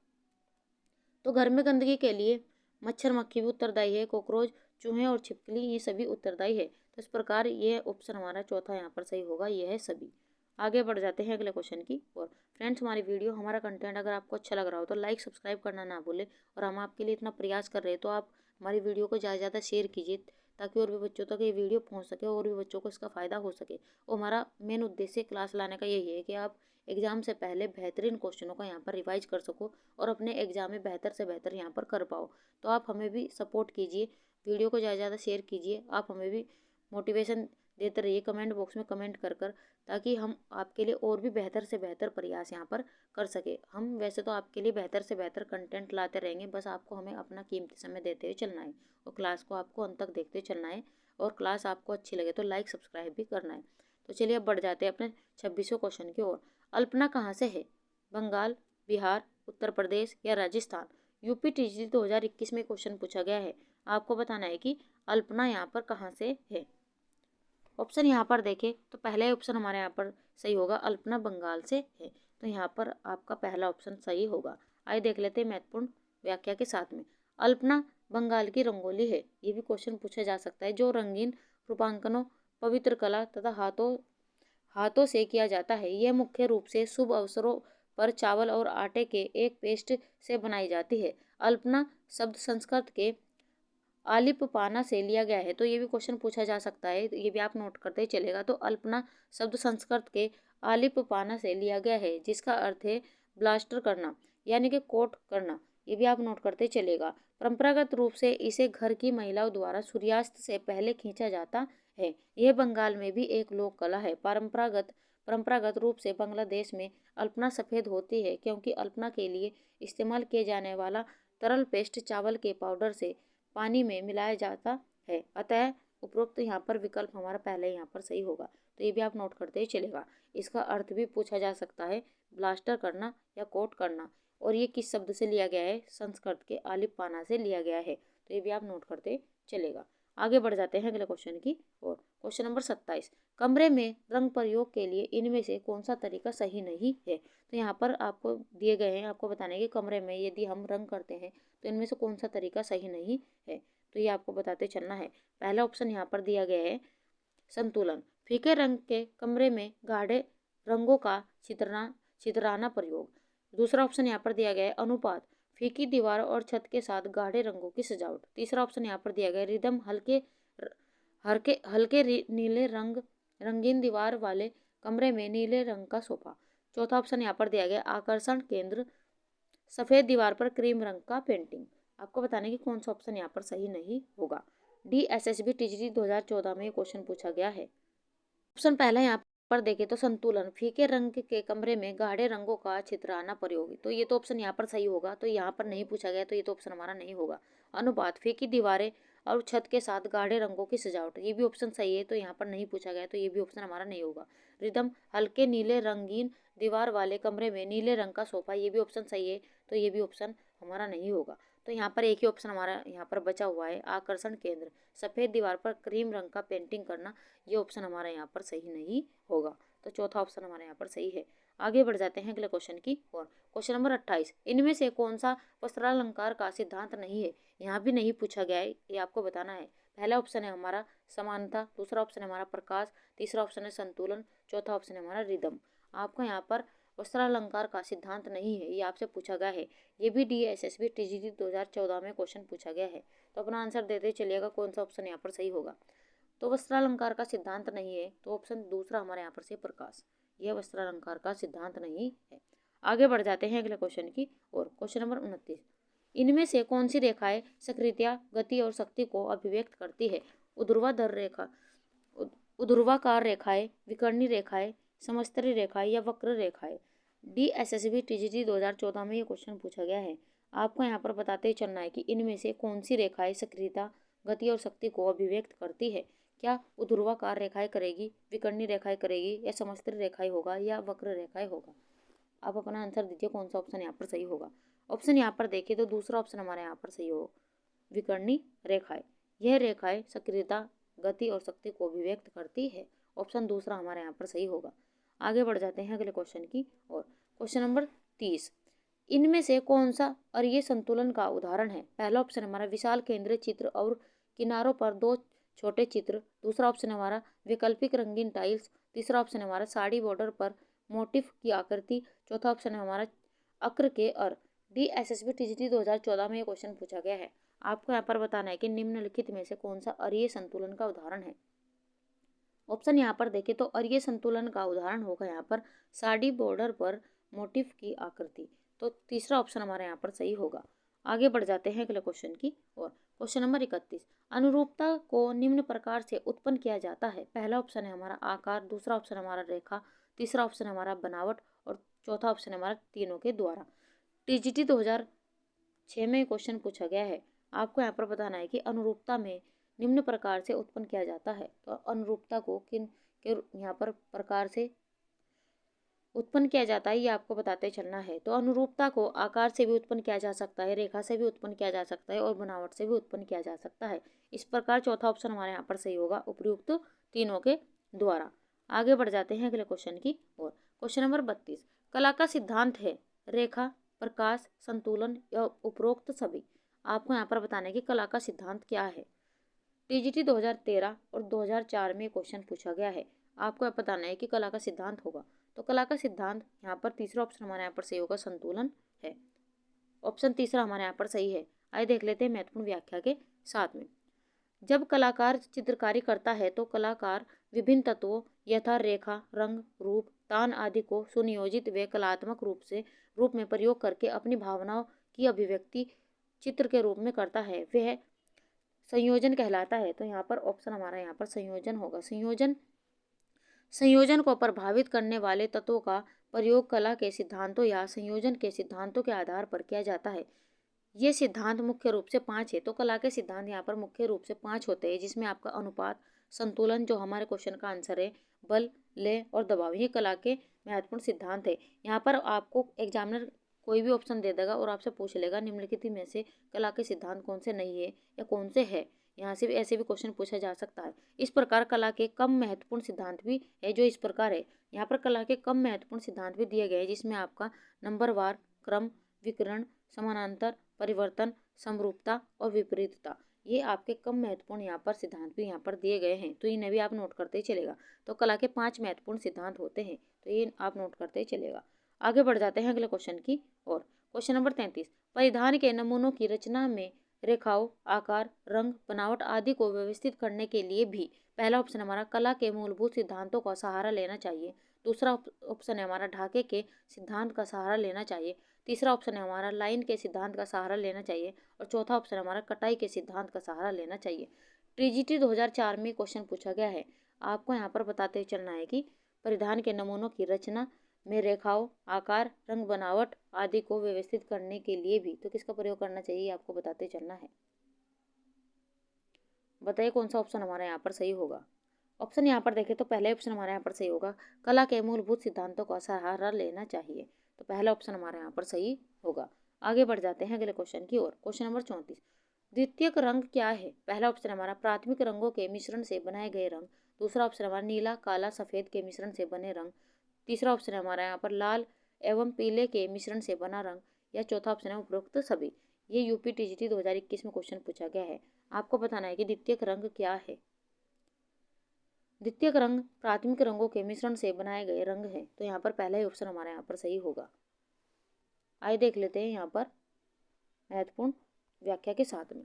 तो घर में गंदगी के लिए मच्छर, मक्खी भी उत्तरदायी है, कॉकरोच, चूहे और छिपकली ये सभी उत्तरदायी है। तो इस प्रकार ये ऑप्शन हमारा चौथा यहाँ पर सही होगा, यह है सभी। आगे बढ़ जाते हैं अगले क्वेश्चन की और। फ्रेंड्स, हमारी वीडियो, हमारा कंटेंट अगर आपको अच्छा लग रहा हो तो लाइक सब्सक्राइब करना ना भूलें। और हम आपके लिए इतना प्रयास कर रहे हैं तो आप हमारी वीडियो को ज़्यादा से ज़्यादा शेयर कीजिए, ताकि और भी बच्चों तक ये वीडियो पहुँच सके और भी बच्चों को इसका फ़ायदा हो सके। और हमारा मेन उद्देश्य क्लास लाने का यही है कि आप एग्ज़ाम से पहले बेहतरीन क्वेश्चनों का यहाँ पर रिवाइज कर सको और अपने एग्ज़ाम में बेहतर से बेहतर यहाँ पर कर पाओ। तो आप हमें भी सपोर्ट कीजिए, वीडियो को ज़्यादा से ज़्यादा शेयर कीजिए, आप हमें भी मोटिवेशन देते रहिए कमेंट बॉक्स में कमेंट कर कर, ताकि हम आपके लिए और भी बेहतर से बेहतर प्रयास यहाँ पर कर सके। हम वैसे तो आपके लिए बेहतर से बेहतर कंटेंट लाते रहेंगे, बस आपको हमें अपना कीमती समय देते हुए चलना है और क्लास को आपको अंत तक देखते चलना है। और क्लास आपको अच्छी लगे तो लाइक सब्सक्राइब भी करना है। तो चलिए अब बढ़ जाते हैं अपने 26वें क्वेश्चन की ओर। अल्पना कहाँ से है? बंगाल, बिहार, उत्तर प्रदेश, या राजस्थान। यूपी टीजीटी 2021 में क्वेश्चन पूछा गया है। आपको बताना है कि अल्पना यहाँ पर कहाँ से है। ऑप्शन यहाँ पर देखें तो पहला ऑप्शन हमारे यहाँ पर सही होगा, अल्पना बंगाल से है। तो यहाँ पर आपका पहला ऑप्शन सही होगा। आइए देख लेते हैं महत्वपूर्ण व्याख्या के साथ में। अल्पना बंगाल की रंगोली है। ये भी क्वेश्चन पूछा जा सकता है, जो रंगीन रूपांकनों, पवित्र कला तथा हाथों से किया जाता है। यह मुख्य रूप से शुभ अवसरों पर चावल और आटे के एक पेस्ट से बनाई जाती है। अल्पना शब्द संस्कृत के आलिप पाना से लिया गया है। तो ये भी क्वेश्चन पूछा जा सकता है, ये भी आप नोट करते ही चलेगा। तो अल्पना शब्द संस्कृत के आलिप पाना से लिया गया है, जिसका अर्थ है ब्लास्टर करना, यानी कि कोट करना। ये भी आप नोट करते चलेगा। परंपरागत रूप से इसे घर की महिलाओं द्वारा सूर्यास्त से पहले खींचा जाता है। यह बंगाल में भी एक लोक कला है। परंपरागत रूप से बांग्लादेश में अल्पना सफ़ेद होती है, क्योंकि अल्पना के लिए इस्तेमाल किया जाने वाला तरल पेस्ट चावल के पाउडर से पानी में मिलाया जाता है। अतः उपरोक्त यहाँ पर विकल्प हमारा पहले यहाँ पर सही होगा। तो ये भी आप नोट करते ही चलेगा। इसका अर्थ भी पूछा जा सकता है, ब्लास्टर करना या कोट करना। और ये किस शब्द से लिया गया है? संस्कृत के आलिप पाना से लिया गया है। तो ये भी आप नोट करते चलेगा। आगे बढ़ जाते हैं अगले क्वेश्चन की ओर। क्वेश्चन नंबर 27, कमरे में रंग प्रयोग के लिए इनमें से कौन सा तरीका सही नहीं है? तो यहाँ पर आपको दिए गए हैं, आपको बताने कि कमरे में यदि हम रंग करते हैं तो इनमें से कौन सा तरीका सही नहीं है। तो ये आपको बताते चलना है। पहला ऑप्शन यहाँ पर दिया गया है संतुलन, फीके रंग के कमरे में गाढ़े रंगों का छितराना प्रयोग। दूसरा ऑप्शन यहाँ पर दिया गया है अनुपात, फीकी दीवार और छत के साथ गाढ़े रंगों की सजावट। तीसरा ऑप्शन यहाँ पर दिया गया है रिदम, हल्के नीले रंगीन दीवार वाले कमरे में नीले रंग का सोफा। चौथा ऑप्शन यहाँ पर दिया गया आकर्षण केंद्र, सफ़ेद दीवार पर क्रीम रंग का पेंटिंग। आपको बताने की कौन सा ऑप्शन यहाँ पर सही नहीं होगा। DSSB टीजीटी 2014 में क्वेश्चन पूछा गया है। ऑप्शन पहला यहाँ पर देखें तो संतुलन, फीके रंग के कमरे में गाढ़े रंगों का छितराना प्रयोग। तो ये तो ऑप्शन यहाँ पर सही होगा। तो यहाँ पर नहीं पूछा गया, तो ये तो ऑप्शन हमारा नहीं होगा। अनुपात, फीकी दीवारें और छत के साथ गाढ़े रंगों की सजावट, ये भी ऑप्शन सही है। तो यहाँ पर नहीं पूछा गया, तो ये भी ऑप्शन हमारा नहीं होगा। रिदम, हल्के नीले रंगीन दीवार वाले कमरे में नीले रंग का सोफा, ये भी ऑप्शन सही है। तो ये भी ऑप्शन हमारा नहीं होगा। तो यहाँ पर एक ही ऑप्शन हमारा यहाँ पर बचा हुआ है आकर्षण केंद्र, सफ़ेद दीवार पर क्रीम रंग का पेंटिंग करना। ये ऑप्शन हमारा यहाँ पर सही नहीं होगा। तो चौथा ऑप्शन हमारे यहाँ पर सही है। आगे बढ़ जाते हैं अगले क्वेश्चन की ओर। क्वेश्चन नंबर 28, इनमें से कौन सा वस्त्रालंकार का सिद्धांत नहीं है? यहाँ भी नहीं पूछा गया है, ये आपको बताना है। पहला ऑप्शन है हमारा समानता, दूसरा ऑप्शन है हमारा प्रकाश, तीसरा ऑप्शन है संतुलन, चौथा ऑप्शन है हमारा रिदम। आपको यहाँ पर वस्त्रालंकार का सिद्धांत नहीं है, ये आपसे पूछा गया है। ये भी DSSB टीजीटी 2014 में क्वेश्चन पूछा गया है। तो अपना आंसर देते चलिएगा कौन सा ऑप्शन यहाँ पर सही होगा। तो वस्त्रालंकार का सिद्धांत नहीं है, तो ऑप्शन दूसरा हमारे यहाँ पर से प्रकाश, यह वस्त्रालंकार का सिद्धांत नहीं है। आगे बढ़ जाते हैं अगले क्वेश्चन की और। क्वेश्चन नंबर 29, इनमें से कौन सी रेखाएं सक्रियता, गति और शक्ति को अभिव्यक्त करती है? ऊर्ध्वाधर रेखा, ऊर्ध्वाकार रेखाएं, विकर्णी रेखाएं, समस्तरी रेखाएं या वक्र रेखाएं? DSSB TGT 2014 में ये क्वेश्चन पूछा गया है। आपको यहाँ पर बताते ही चलना है कि इनमें से कौन सी रेखाएं सक्रियता, गति और शक्ति को अभिव्यक्त करती है। क्या ऊर्ध्वाकार रेखाएं करेगी, विकर्णी रेखाएं करेगी, या समस्तरी रेखाएं होगा, या वक्र रेखाएं होगा? आप अपना आंसर दीजिए कौन सा ऑप्शन यहाँ पर सही होगा। ऑप्शन यहाँ पर देखिए तो दूसरा ऑप्शन हमारे यहाँ पर सही हो, विकर्णी रेखाएं। यह रेखाएं सक्रियता, गति और शक्ति को अभिव्यक्त करती है। ऑप्शन दूसरा हमारे यहाँ पर सही होगा। आगे बढ़ जाते हैं अगले क्वेश्चन की और। क्वेश्चन नंबर 30, इनमें से कौन सा अरीय संतुलन का उदाहरण है? पहला ऑप्शन हमारा विशाल केंद्रीय चित्र और किनारों पर दो छोटे चित्र। दूसरा ऑप्शन हमारा वैकल्पिक रंगीन टाइल्स। तीसरा ऑप्शन हमारा साड़ी बॉर्डर पर मोटिफ की आकृति। चौथा ऑप्शन है हमारा अक्र के अर। DSSB TGT 2014 में ये क्वेश्चन पूछा गया है। आपको यहाँ पर बताना है कि निम्नलिखित में से कौन सा अरीय संतुलन का उदाहरण है। ऑप्शन यहाँ पर देखें तो अरीय संतुलन का उदाहरण होगा यहाँ पर साड़ी बॉर्डर पर मोटिफ की आकृति। तो तीसरा ऑप्शन हमारे यहाँ पर सही होगा। आगे बढ़ जाते हैं अगले क्वेश्चन की और। क्वेश्चन नंबर 31, अनुरूपता को निम्न प्रकार से उत्पन्न किया जाता है। पहला ऑप्शन है हमारा आकार, दूसरा ऑप्शन हमारा रेखा, तीसरा ऑप्शन हमारा बनावट और चौथा ऑप्शन हमारा तीनों के द्वारा। TGT 2006 में क्वेश्चन पूछा गया है। आपको यहाँ पर बताना है कि अनुरूपता में निम्न प्रकार से उत्पन्न किया जाता है। तो अनुरूपता को किन के यहाँ पर प्रकार से उत्पन्न किया जाता है ये आपको बताते चलना है। तो अनुरूपता को आकार से भी उत्पन्न किया जा सकता है, रेखा से भी उत्पन्न किया जा सकता है और बनावट से भी उत्पन्न किया जा सकता है। इस प्रकार चौथा ऑप्शन हमारे यहाँ पर सही होगा, उपयुक्त तीनों के द्वारा। आगे बढ़ जाते हैं अगले क्वेश्चन की और। क्वेश्चन नंबर 32, कला का सिद्धांत है रेखा, प्रकाश, संतुलन या उपरोक्त सभी। आपको यहाँ पर बताना है कि कला का सिद्धांत क्या है। TGT 2013 और 2004 में क्वेश्चन पूछा गया है। आपको बताना है कि कला का सिद्धांत होगा। तो कला का सिद्धांत यहाँ पर तीसरा ऑप्शन हमारे यहाँ पर सही होगा, संतुलन है। ऑप्शन तीसरा हमारे यहाँ पर सही है। आइए देख लेते हैं महत्वपूर्ण व्याख्या के साथ में। जब कलाकार चित्रकारी करता है तो कलाकार विभिन्न तत्वों यथा रेखा, रंग, रूप, तान आदि को सुनियोजित व कलात्मक रूप में प्रयोग करके अपनी भावनाओं की अभिव्यक्ति चित्र के रूप में करता है। वह संयोजन कहलाता है। तो यहाँ पर ऑप्शन हमारा यहाँ पर संयोजन होगा। संयोजन को प्रभावित करने वाले तत्वों का प्रयोग कला के सिद्धांतों या संयोजन के सिद्धांतों के आधार पर किया जाता है। ये सिद्धांत मुख्य रूप से 5 है। तो कला के सिद्धांत यहाँ पर मुख्य रूप से 5 होते हैं, जिसमें आपका अनुपात, संतुलन जो हमारे क्वेश्चन का आंसर है, बल, लय और दबाव, ये कला के महत्वपूर्ण सिद्धांत है। यहाँ पर आपको एग्जामिनर कोई भी ऑप्शन दे देगा और आपसे पूछ लेगा निम्नलिखित में से कला के सिद्धांत कौन से नहीं है या कौन से है। यहाँ से भी ऐसे भी क्वेश्चन पूछा जा सकता है। इस प्रकार कला के कम महत्वपूर्ण सिद्धांत भी है जो इस प्रकार है। यहाँ पर कला के कम महत्वपूर्ण सिद्धांत भी दिए गए हैं, जिसमें आपका नंबरवार, क्रम, विकिरण, समानांतर, परिवर्तन, समरूपता और विपरीतता, ये आपके कम महत्वपूर्ण यहाँ पर सिद्धांत भी यहाँ पर दिए गए हैं। तो इन्हें भी आप नोट करते ही चलेगा। तो कला के 5 महत्वपूर्ण सिद्धांत होते हैं, तो ये आप नोट करते ही चलेगा। आगे बढ़ जाते हैं अगले क्वेश्चन की और। क्वेश्चन नंबर 33, परिधान के नमूनों की रचना में रेखाओं, आकार, रंग, बनावट आदि को व्यवस्थित करने के लिए भी पहला ऑप्शन हमारा कला के मूलभूत सिद्धांतों का सहारा लेना चाहिए। दूसरा ऑप्शन है हमारा ढाके के सिद्धांत का सहारा लेना चाहिए। तीसरा ऑप्शन है हमारा लाइन के सिद्धांत का सहारा लेना चाहिए और चौथा ऑप्शन हमारा कटाई के सिद्धांत का सहारा लेना चाहिए। TGT 2004 में क्वेश्चन पूछा गया है। आपको यहाँ पर बताते हुए चलना है कि परिधान के नमूनों की रचना में रेखाओं, आकार, रंग, बनावट आदि को व्यवस्थित करने के लिए भी तो किसका प्रयोग करना चाहिए, आपको बताते चलना है। बताइए कौन सा ऑप्शन हमारा यहाँ पर सही होगा। ऑप्शन यहाँ पर देखें तो पहला ऑप्शन हमारे यहाँ पर सही होगा, कला के मूलभूत सिद्धांतों का सहारा लेना चाहिए। तो पहला ऑप्शन हमारे यहाँ पर सही होगा। आगे बढ़ जाते हैं अगले क्वेश्चन की ओर। क्वेश्चन नंबर 34, द्वितीयक रंग क्या है। पहला ऑप्शन हमारा प्राथमिक रंगों के मिश्रण से बनाए गए रंग। दूसरा ऑप्शन हमारा नीला, काला, सफेद के मिश्रण से बने रंग। तीसरा ऑप्शन है हमारा यहाँ पर लाल एवं पीले के मिश्रण से बना रंग। या चौथा ऑप्शन है उपरोक्त सभी। ये यूपी TGT 2021 में क्वेश्चन पूछा गया है। आपको बताना है कि द्वितीयक रंग क्या है। द्वितीयक रंग प्राथमिक रंगों के मिश्रण से बनाए गए रंग हैं। तो यहाँ पर पहला ही ऑप्शन हमारे यहाँ पर सही होगा। आइए देख लेते हैं यहाँ पर महत्वपूर्ण व्याख्या के साथ में।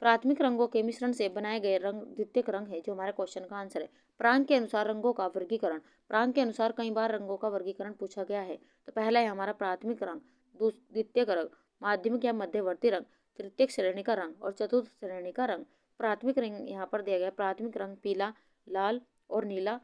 प्राथमिक रंगों के मिश्रण से बनाए गए रंग द्वितीयक रंग है, जो हमारे क्वेश्चन का आंसर है। प्रांग के अनुसार रंगों का वर्गीकरण। प्रांग के अनुसार कई बार रंगों का वर्गीकरण पूछा गया है। तो पहला है हमारा प्राथमिक रंग, द्वितीयक रंग, माध्यमिक या मध्यवर्ती रंग, तृतीयक श्रेणी का रंग और चतुर्थ श्रेणी का रंग। प्राथमिक रंग यहाँ पर दिया गया, प्राथमिक रंग पीला, लाल और नीला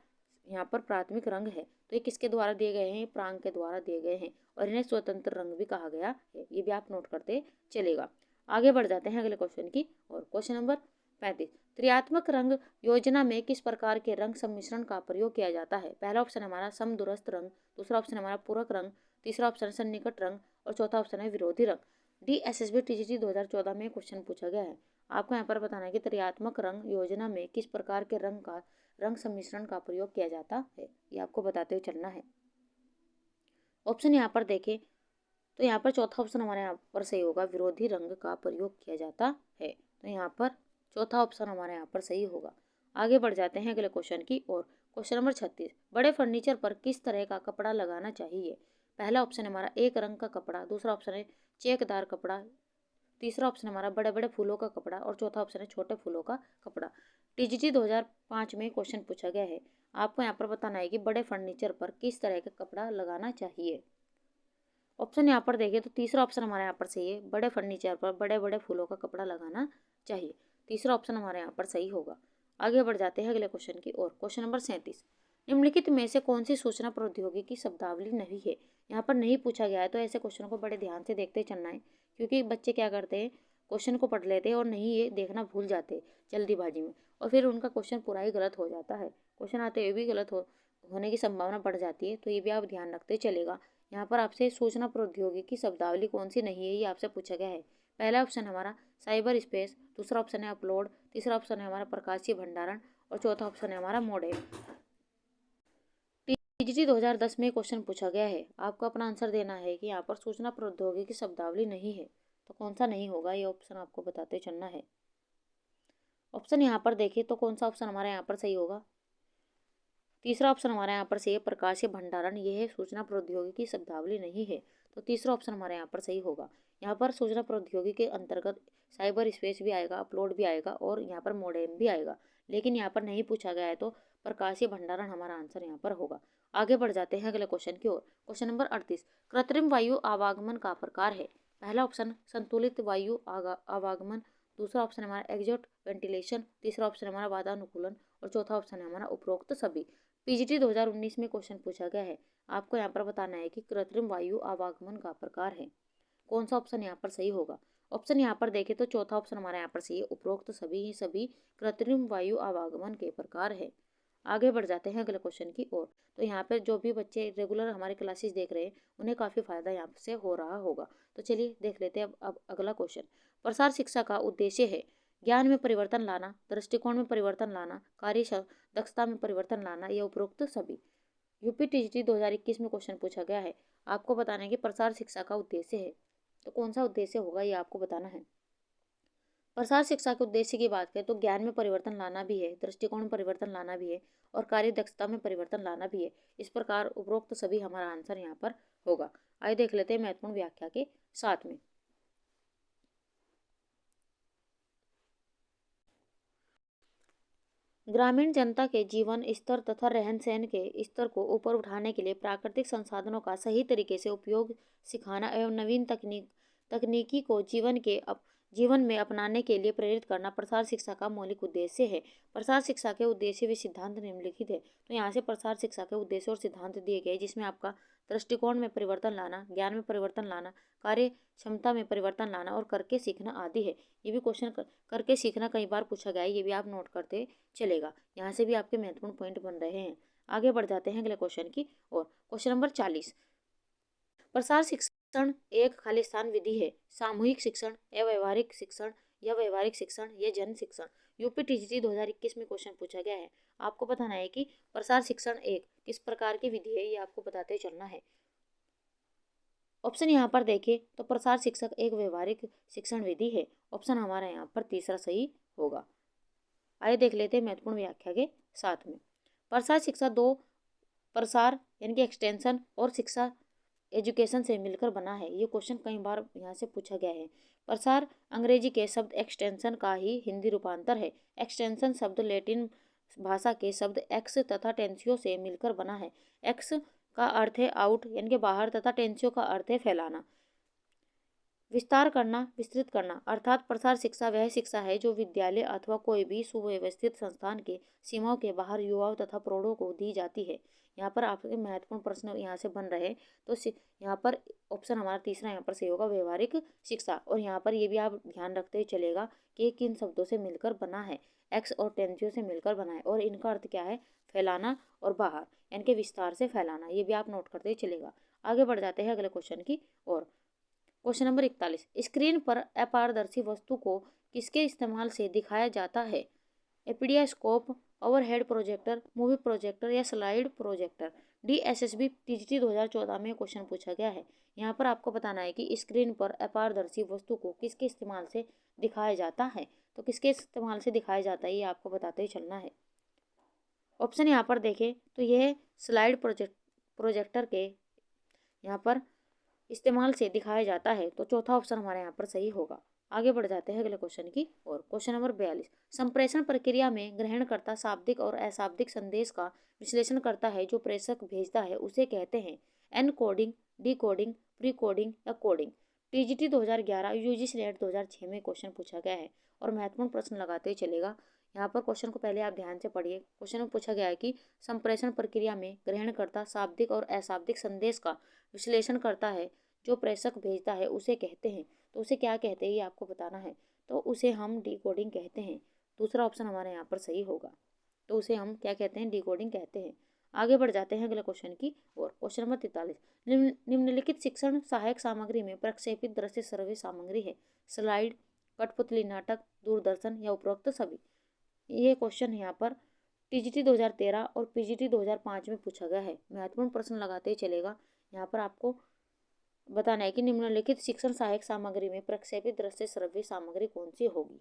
यहाँ पर प्राथमिक रंग है। तो ये किसके द्वारा दिए गए हैं? प्रांग के द्वारा दिए गए हैं और इन्हें स्वतंत्र रंग भी कहा गया है। ये भी आप नोट करते चलेगा। आगे बढ़ जाते हैं अगले क्वेश्चन की और। क्वेश्चन नंबर 35, त्रियात्मक रंग योजना में किस प्रकार के रंग सम्मिश्रण का प्रयोग किया जाता है? पहला ऑप्शन हमारा समदूरस्थ रंग, दूसरा ऑप्शन हमारा पूरक रंग, तीसरा ऑप्शन है सन्निकट रंग और चौथा ऑप्शन है विरोधी रंग। DSSB TGT 2014 में क्वेश्चन पूछा गया है। आपको यहाँ पर बताना है कि त्रियात्मक रंग योजना में किस प्रकार के रंग सम्मिश्रण का प्रयोग किया जाता है। ये आपको बताते हुए चलना है। ऑप्शन यहाँ पर देखें तो यहाँ पर चौथा ऑप्शन हमारे यहाँ पर सही होगा, विरोधी रंग का प्रयोग किया जाता है। तो यहाँ पर चौथा ऑप्शन हमारे यहाँ पर सही होगा। आगे बढ़ जाते हैं अगले क्वेश्चन की ओर। क्वेश्चन नंबर 36, बड़े फर्नीचर पर किस तरह का कपड़ा लगाना चाहिए? पहला ऑप्शन हमारा एक रंग का कपड़ा, दूसरा ऑप्शन है चेकदार कपड़ा, तीसरा ऑप्शन हमारा बड़े बड़े फूलों का कपड़ा और चौथा ऑप्शन है छोटे फूलों का कपड़ा। TGT 2005 में क्वेश्चन पूछा गया है। आपको यहाँ पर बताना है कि बड़े फर्नीचर पर किस तरह का कपड़ा लगाना चाहिए। ऑप्शन यहाँ पर देखें तो तीसरा ऑप्शन हमारे यहाँ पर सही है, बड़े फर्नीचर पर बड़े बड़े फूलों का कपड़ा लगाना चाहिए। तीसरा ऑप्शन हमारे यहाँ पर सही होगा। आगे बढ़ जाते हैं अगले क्वेश्चन की ओर। क्वेश्चन नंबर 37, निम्नलिखित में से कौन सी सूचना प्रौद्योगिकी शब्दावली नहीं है? यहाँ पर नहीं पूछा गया है, तो ऐसे क्वेश्चन को बड़े ध्यान से देखते चलना है, क्योंकि बच्चे क्या करते हैं, क्वेश्चन को पढ़ लेते हैं और नहीं ये देखना भूल जाते जल्दीबाजी में, और फिर उनका क्वेश्चन पूरा ही गलत हो जाता है। क्वेश्चन आते हुए भी गलत होने की संभावना बढ़ जाती है। तो ये भी आप ध्यान रखते चलेगा। यहाँ पर आपसे सूचना प्रौद्योगिकी शब्दावली कौन सी नहीं है ये आपसे पूछा गया है। पहला ऑप्शन हमारा साइबर स्पेस, दूसरा ऑप्शन है अपलोड, तीसरा ऑप्शन है हमारा प्रकाशीय भंडारण और चौथा ऑप्शन है हमारा मॉडेम। TGT 2010 में क्वेश्चन पूछा गया है। आपको अपना आंसर देना है कि यहाँ पर सूचना प्रौद्योगिकी शब्दावली नहीं है, तो कौन सा नहीं होगा, ये ऑप्शन आपको बताते चलना है। ऑप्शन यहाँ पर देखिए तो कौन सा ऑप्शन हमारे यहाँ पर सही होगा? तीसरा ऑप्शन हमारे यहाँ पर सही है, प्रकाशीय भंडारण। ये है सूचना प्रौद्योगिकी शब्दावली नहीं है, तो तीसरा ऑप्शन हमारे यहाँ पर सही होगा। यहाँ पर सूचना प्रौद्योगिकी के अंतर्गत साइबर स्पेस भी आएगा, अपलोड भी आएगा और यहाँ पर मॉडेम भी आएगा, लेकिन यहाँ पर नहीं पूछा गया है, तो प्रकाशीय भंडारण हमारा आंसर यहाँ पर होगा। आगे बढ़ जाते हैं अगले क्वेश्चन की ओर। क्वेश्चन नंबर 38, कृत्रिम वायु आवागमन का प्रकार है? पहला ऑप्शन संतुलित वायु आवागमन, दूसरा ऑप्शन हमारा एग्जॉट वेंटिलेशन, तीसरा ऑप्शन हमारा वातानुकूलन और चौथा ऑप्शन है हमारा उपरोक्त सभी। PGT 2019 में क्वेश्चन पूछा गया है। आपको यहाँ पर बताना है कि कृत्रिम वायु आवागमन का प्रकार है, कौन सा ऑप्शन यहाँ पर सही होगा। ऑप्शन यहाँ पर देखें तो चौथा ऑप्शन हमारे यहाँ पर सही है, उपरोक्त सभी। ही सभी कृत्रिम वायु आवागमन के प्रकार है। आगे बढ़ जाते हैं अगले क्वेश्चन की ओर। तो यहाँ पर जो भी बच्चे रेगुलर हमारे क्लासेस देख रहे हैं उन्हें काफ़ी फायदा यहाँ से हो रहा होगा। तो चलिए देख लेते हैं अब अगला क्वेश्चन। प्रसार शिक्षा का उद्देश्य है ज्ञान में परिवर्तन लाना, दृष्टिकोण में परिवर्तन लाना, कार्य दक्षता में परिवर्तन लाना या उपरोक्त सभी। यूपी TGT 2021 में क्वेश्चन पूछा गया है। आपको बताना है कि प्रसार शिक्षा का उद्देश्य है, तो कौन सा उद्देश्य होगा ये आपको बताना है। प्रसार शिक्षा के उद्देश्य की बात करें तो ज्ञान में परिवर्तन लाना भी है, दृष्टिकोण में परिवर्तन लाना भी है और कार्य दक्षता में परिवर्तन लाना भी है। इस प्रकार उपरोक्त सभी हमारा आंसर यहाँ पर होगा। आइए देख लेते हैं महत्वपूर्ण व्याख्या के साथ में। ग्रामीण जनता के जीवन स्तर तथा रहन सहन के स्तर को ऊपर उठाने के लिए प्राकृतिक संसाधनों का सही तरीके से उपयोग सिखाना एवं नवीन तकनीकी को जीवन में अपनाने के लिए प्रेरित करना प्रसार शिक्षा का मौलिक उद्देश्य है। प्रसार शिक्षा के उद्देश्य व सिद्धांत निम्नलिखित है। तो यहाँ से प्रसार शिक्षा के उद्देश्य और सिद्धांत दिए गए, जिसमें आपका दृष्टिकोण में परिवर्तन लाना, ज्ञान में परिवर्तन लाना, कार्य क्षमता में परिवर्तन लाना और करके सीखना आदि है। ये भी क्वेश्चन करके सीखना कई बार पूछा गया है, ये भी आप नोट करते चलेगा। यहाँ से भी आपके महत्वपूर्ण पॉइंट बन रहे हैं। आगे बढ़ जाते हैं अगले क्वेश्चन की और। क्वेश्चन नंबर 40, प्रसार शिक्षण एक खालिस्तान विधि है, सामूहिक शिक्षण या व्यवहारिक शिक्षण या व्यवहारिक शिक्षण या जन शिक्षण। यूपी TGT 2021 में क्वेश्चन पूछा गया है। आपको बताना है कि प्रसार शिक्षण एक किस प्रकार की विधि है, ये आपको बताते चलना है। ऑप्शन यहाँ पर देखें तो प्रसार शिक्षक एक व्यवहारिक शिक्षण विधि है। ऑप्शन हमारा यहाँ पर तीसरा सही होगा। आइए देख लेते हैं महत्वपूर्ण व्याख्या के साथ में। प्रसार शिक्षा दो प्रसार यानी कि एक्सटेंशन और शिक्षा एजुकेशन से मिलकर बना है। ये क्वेश्चन कई बार यहाँ से पूछा गया है। प्रसार अंग्रेजी के शब्द एक्सटेंशन का ही हिंदी रूपांतर है। एक्सटेंशन शब्द लैटिन भाषा के शब्द एक्स तथा टेंसियो से मिलकर बना है। एक्स का अर्थ है आउट यानी कि बाहर तथा टेंसियो का अर्थ है फैलाना, विस्तार करना, विस्तृत करना। अर्थात प्रसार शिक्षा वह शिक्षा है जो विद्यालय अथवा कोई भी सुव्यवस्थित संस्थान के सीमाओं के बाहर युवाओं तथा प्रौढ़ों को दी जाती है। यहाँ पर आपके महत्वपूर्ण प्रश्न यहाँ से बन रहे, तो यहाँ पर ऑप्शन हमारा तीसरा यहाँ पर सही होगा, व्यवहारिक शिक्षा। और यहाँ पर ये भी आप ध्यान रखते हुए चलेगा कि किन शब्दों से मिलकर बना है, एक्स और टेंसियो से मिलकर बना है, और इनका अर्थ क्या है, फैलाना और बाहर यानी कि विस्तार से फैलाना। ये भी आप नोट करते हुए चलेगा। आगे बढ़ जाते हैं अगले क्वेश्चन की ओर। क्वेश्चन नंबर 41, स्क्रीन पर अपारदर्शी वस्तु को किसके इस्तेमाल से दिखाया जाता है? एपीडियास्कोप, ओवरहेड प्रोजेक्टर, मूवी प्रोजेक्टर या स्लाइड प्रोजेक्टर। DSSB TGT 2014 में क्वेश्चन पूछा गया है। यहाँ पर आपको बताना है कि स्क्रीन पर अपारदर्शी वस्तु को किसके इस्तेमाल से दिखाया जाता है। तो किसके इस्तेमाल से दिखाया जाता है ये आपको बताते ही चलना है। ऑप्शन यहाँ पर देखें तो यह स्लाइड प्रोजेक्टर के यहाँ पर इस्तेमाल से दिखाया जाता है। तो चौथा ऑप्शन हमारे यहाँ पर सही होगा। आगे बढ़ जाते हैं अगले क्वेश्चन की और। क्वेश्चन नंबर 42, संप्रेषण प्रक्रिया में ग्रहणकर्ता शाब्दिक और अशाब्दिक संदेश का विश्लेषण करता है। जो प्रेषक भेजता है उसे कहते हैं एनकोडिंग, डिकोडिंग, प्रीकोडिंग या कोडिंग। TGT 2011, UGC नेट 2006 में क्वेश्चन पूछा गया है और महत्वपूर्ण प्रश्न लगाते ही चलेगा। यहाँ पर क्वेश्चन को पहले आप ध्यान से पढ़िए। क्वेश्चन में पूछा गया है कि संप्रेषण प्रक्रिया में ग्रहणकर्ता शाब्दिक और अशाब्दिक संदेश का विश्लेषण करता है। जो प्रेषक भेजता है उसे कहते हैं। तो उसे क्या कहते हैं ये आपको बताना है। तो उसे हम डिकोडिंग कहते हैं। दूसरा ऑप्शन हमारे यहाँ पर सही होगा। तो उसे हम क्या कहते हैं, डिकोडिंग कहते हैं। आगे बढ़ जाते हैं अगले क्वेश्चन की और। क्वेश्चन नंबर 43, निम्नलिखित शिक्षण सहायक सामग्री में प्रक्षेपित दृश्य श्रव्य सामग्री है? स्लाइड, कठपुतली नाटक, दूरदर्शन या उपरोक्त सभी। ये क्वेश्चन यहाँ पर TGT 2013 और PGT 2005 में पूछा गया है। महत्वपूर्ण प्रश्न लगाते ही चलेगा। यहाँ पर आपको बताना है कि निम्नलिखित शिक्षण सहायक सामग्री में प्रक्षेपित दृश्य श्रव्य सामग्री कौन सी होगी।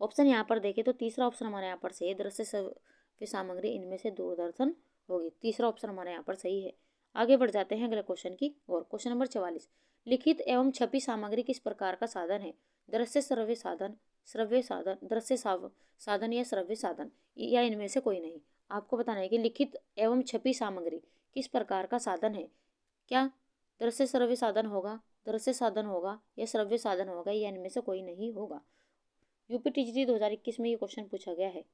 ऑप्शन यहाँ पर देखें तो तीसरा ऑप्शन हमारे यहाँ पर सही है, दृश्य श्रव्य सामग्री इनमें से दूरदर्शन होगी। तीसरा ऑप्शन हमारे यहाँ पर सही है। आगे बढ़ जाते हैं अगले क्वेश्चन की और। क्वेश्चन नंबर 44, लिखित एवं छपी सामग्री किस प्रकार का साधन है? दृश्य श्रव्य साधन, श्रव्य साधन, दृश्य साधन या श्रव्य साधन, या इनमें से कोई नहीं। आपको बताना है कि लिखित एवं छपी सामग्री किस प्रकार का साधन है। क्या दृश्य श्रव्य साधन होगा, दृश्य साधन होगा या श्रव्य साधन होगा, या इनमें से कोई नहीं होगा। यूपी TGT 2021 में ये क्वेश्चन पूछा गया है।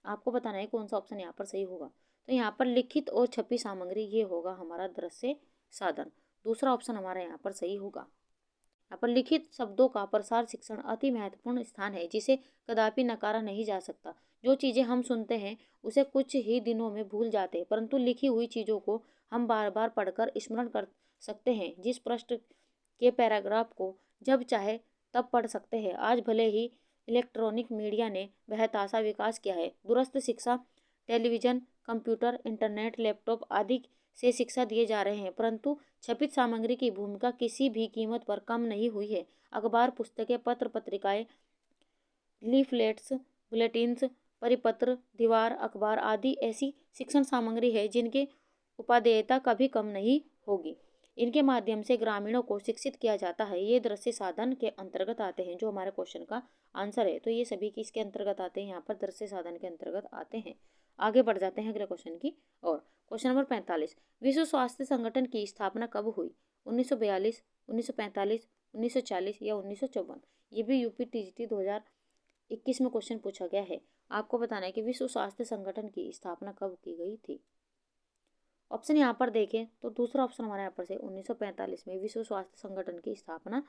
आपको बताना है कौन सा ऑप्शन यहाँ पर सही होगा। तो यहाँ पर लिखित और छपी सामग्री ये होगा हमारा दृश्य साधन। दूसरा ऑप्शन हमारा यहाँ पर सही होगा। यहाँ पर लिखित शब्दों का प्रसार शिक्षण अति महत्वपूर्ण स्थान है जिसे कदापि नकारा नहीं जा सकता। जो चीज़ें हम सुनते हैं उसे कुछ ही दिनों में भूल जाते हैं, परंतु लिखी हुई चीज़ों को हम बार बार पढ़कर स्मरण कर सकते हैं। जिस पृष्ठ के पैराग्राफ को जब चाहे तब पढ़ सकते हैं। आज भले ही इलेक्ट्रॉनिक मीडिया ने बेहताशा विकास किया है, दूरस्थ शिक्षा, टेलीविज़न, कंप्यूटर, इंटरनेट, लैपटॉप आदि से शिक्षा दिए जा रहे हैं, परंतु छपित सामग्री की भूमिका किसी भी कीमत पर कम नहीं हुई है। अखबार, पुस्तकें, पत्र पत्रिकाएं, लीफलेट्स, बुलेटिन्स, परिपत्र, दीवार अखबार आदि ऐसी शिक्षण सामग्री है जिनकी उपादेयता कभी कम नहीं होगी। इनके माध्यम से ग्रामीणों को शिक्षित किया जाता है। ये दृश्य साधन के अंतर्गत आते हैं, जो हमारे क्वेश्चन का आंसर है। तो ये सभी किसके अंतर्गत आते हैं, यहाँ पर दृश्य साधन के अंतर्गत आते हैं। आगे बढ़ जाते हैं अगले क्वेश्चन की और। क्वेश्चन नंबर 45, विश्व स्वास्थ्य संगठन की स्थापना कब हुई? 1942, 1945, 1940 या 1954। ये भी यूपी TGT 2021 में क्वेश्चन पूछा गया है। आपको बताना है कि विश्व स्वास्थ्य संगठन की स्थापना कब की गई थी। ऑप्शन यहाँ पर देखें तो दूसरा ऑप्शन हमारे यहाँ पर से 1945 में विश्व स्वास्थ्य संगठन की स्थापना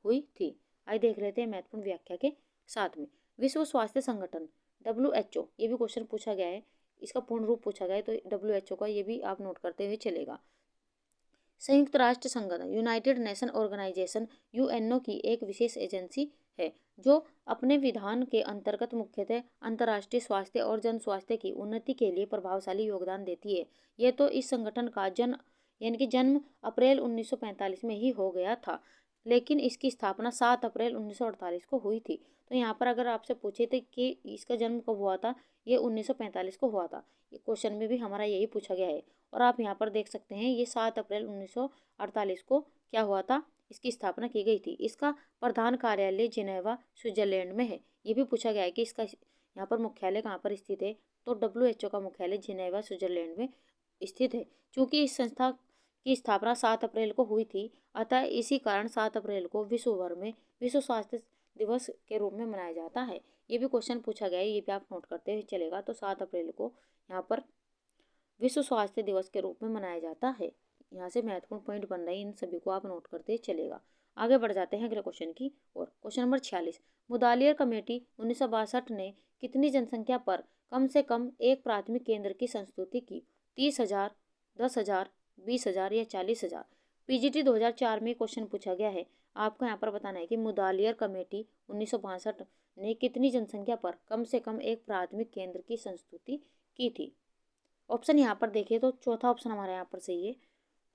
हुई थी। आइए देख लेते हैं महत्वपूर्ण व्याख्या के साथ में। विश्व स्वास्थ्य संगठन WHO, ये भी क्वेश्चन पूछा गया है, इसका पूर्ण रूप पूछा गया है, तो WHO का ये भी आप नोट करते हुए चलेगा। संयुक्त राष्ट्र संगठन, यूनाइटेड नेशन ऑर्गेनाइजेशन, UNO की एक विशेष एजेंसी है जो अपने विधान के अंतर्गत मुख्यतः अंतर्राष्ट्रीय स्वास्थ्य और जन स्वास्थ्य की उन्नति के लिए प्रभावशाली योगदान देती है। यह तो इस संगठन का जन्म अप्रैल 1945 में ही हो गया था, लेकिन इसकी स्थापना 7 अप्रैल 1948 को हुई थी। तो यहाँ पर अगर आपसे पूछे थे कि इसका जन्म कब हुआ था, ये 1945 को हुआ था। ये क्वेश्चन में भी हमारा यही पूछा गया है। और आप यहाँ पर देख सकते हैं ये 7 अप्रैल 1948 को क्या हुआ था, इसकी स्थापना की गई थी। इसका प्रधान कार्यालय जिनेवा स्विट्जरलैंड में है। ये भी पूछा गया है कि इसका यहाँ पर मुख्यालय कहाँ पर स्थित है, तो WHO का मुख्यालय जिनेवा स्विट्जरलैंड में स्थित है। चूँकि इस संस्था की स्थापना 7 अप्रैल को हुई थी, अतः इसी कारण 7 अप्रैल को विश्व भर में विश्व स्वास्थ्य दिवस के रूप में मनाया जाता है। ये भी क्वेश्चन पूछा गया है, ये भी आप नोट करते हुए चलेगा। तो 7 अप्रैल को यहाँ पर विश्व स्वास्थ्य दिवस के रूप में मनाया जाता है। यहाँ से महत्वपूर्ण पॉइंट बन रहे हैं, इन सभी को आप नोट करते चलेगा। आगे बढ़ जाते हैं अगले क्वेश्चन की और। क्वेश्चन नंबर 46, मुदालियर कमेटी 1962 ने कितनी जनसंख्या पर कम से कम एक प्राथमिक केंद्र की संस्तुति की? 30,000, 10,000, 20,000 या 40,000? PGT 2004 में क्वेश्चन पूछा गया है। आपको यहाँ पर बताना है कि मुदालियर कमेटी 1962 ने कितनी जनसंख्या पर कम से कम एक प्राथमिक केंद्र की संस्तुति की थी। ऑप्शन यहाँ पर देखिए तो चौथा ऑप्शन हमारे यहाँ पर सही है,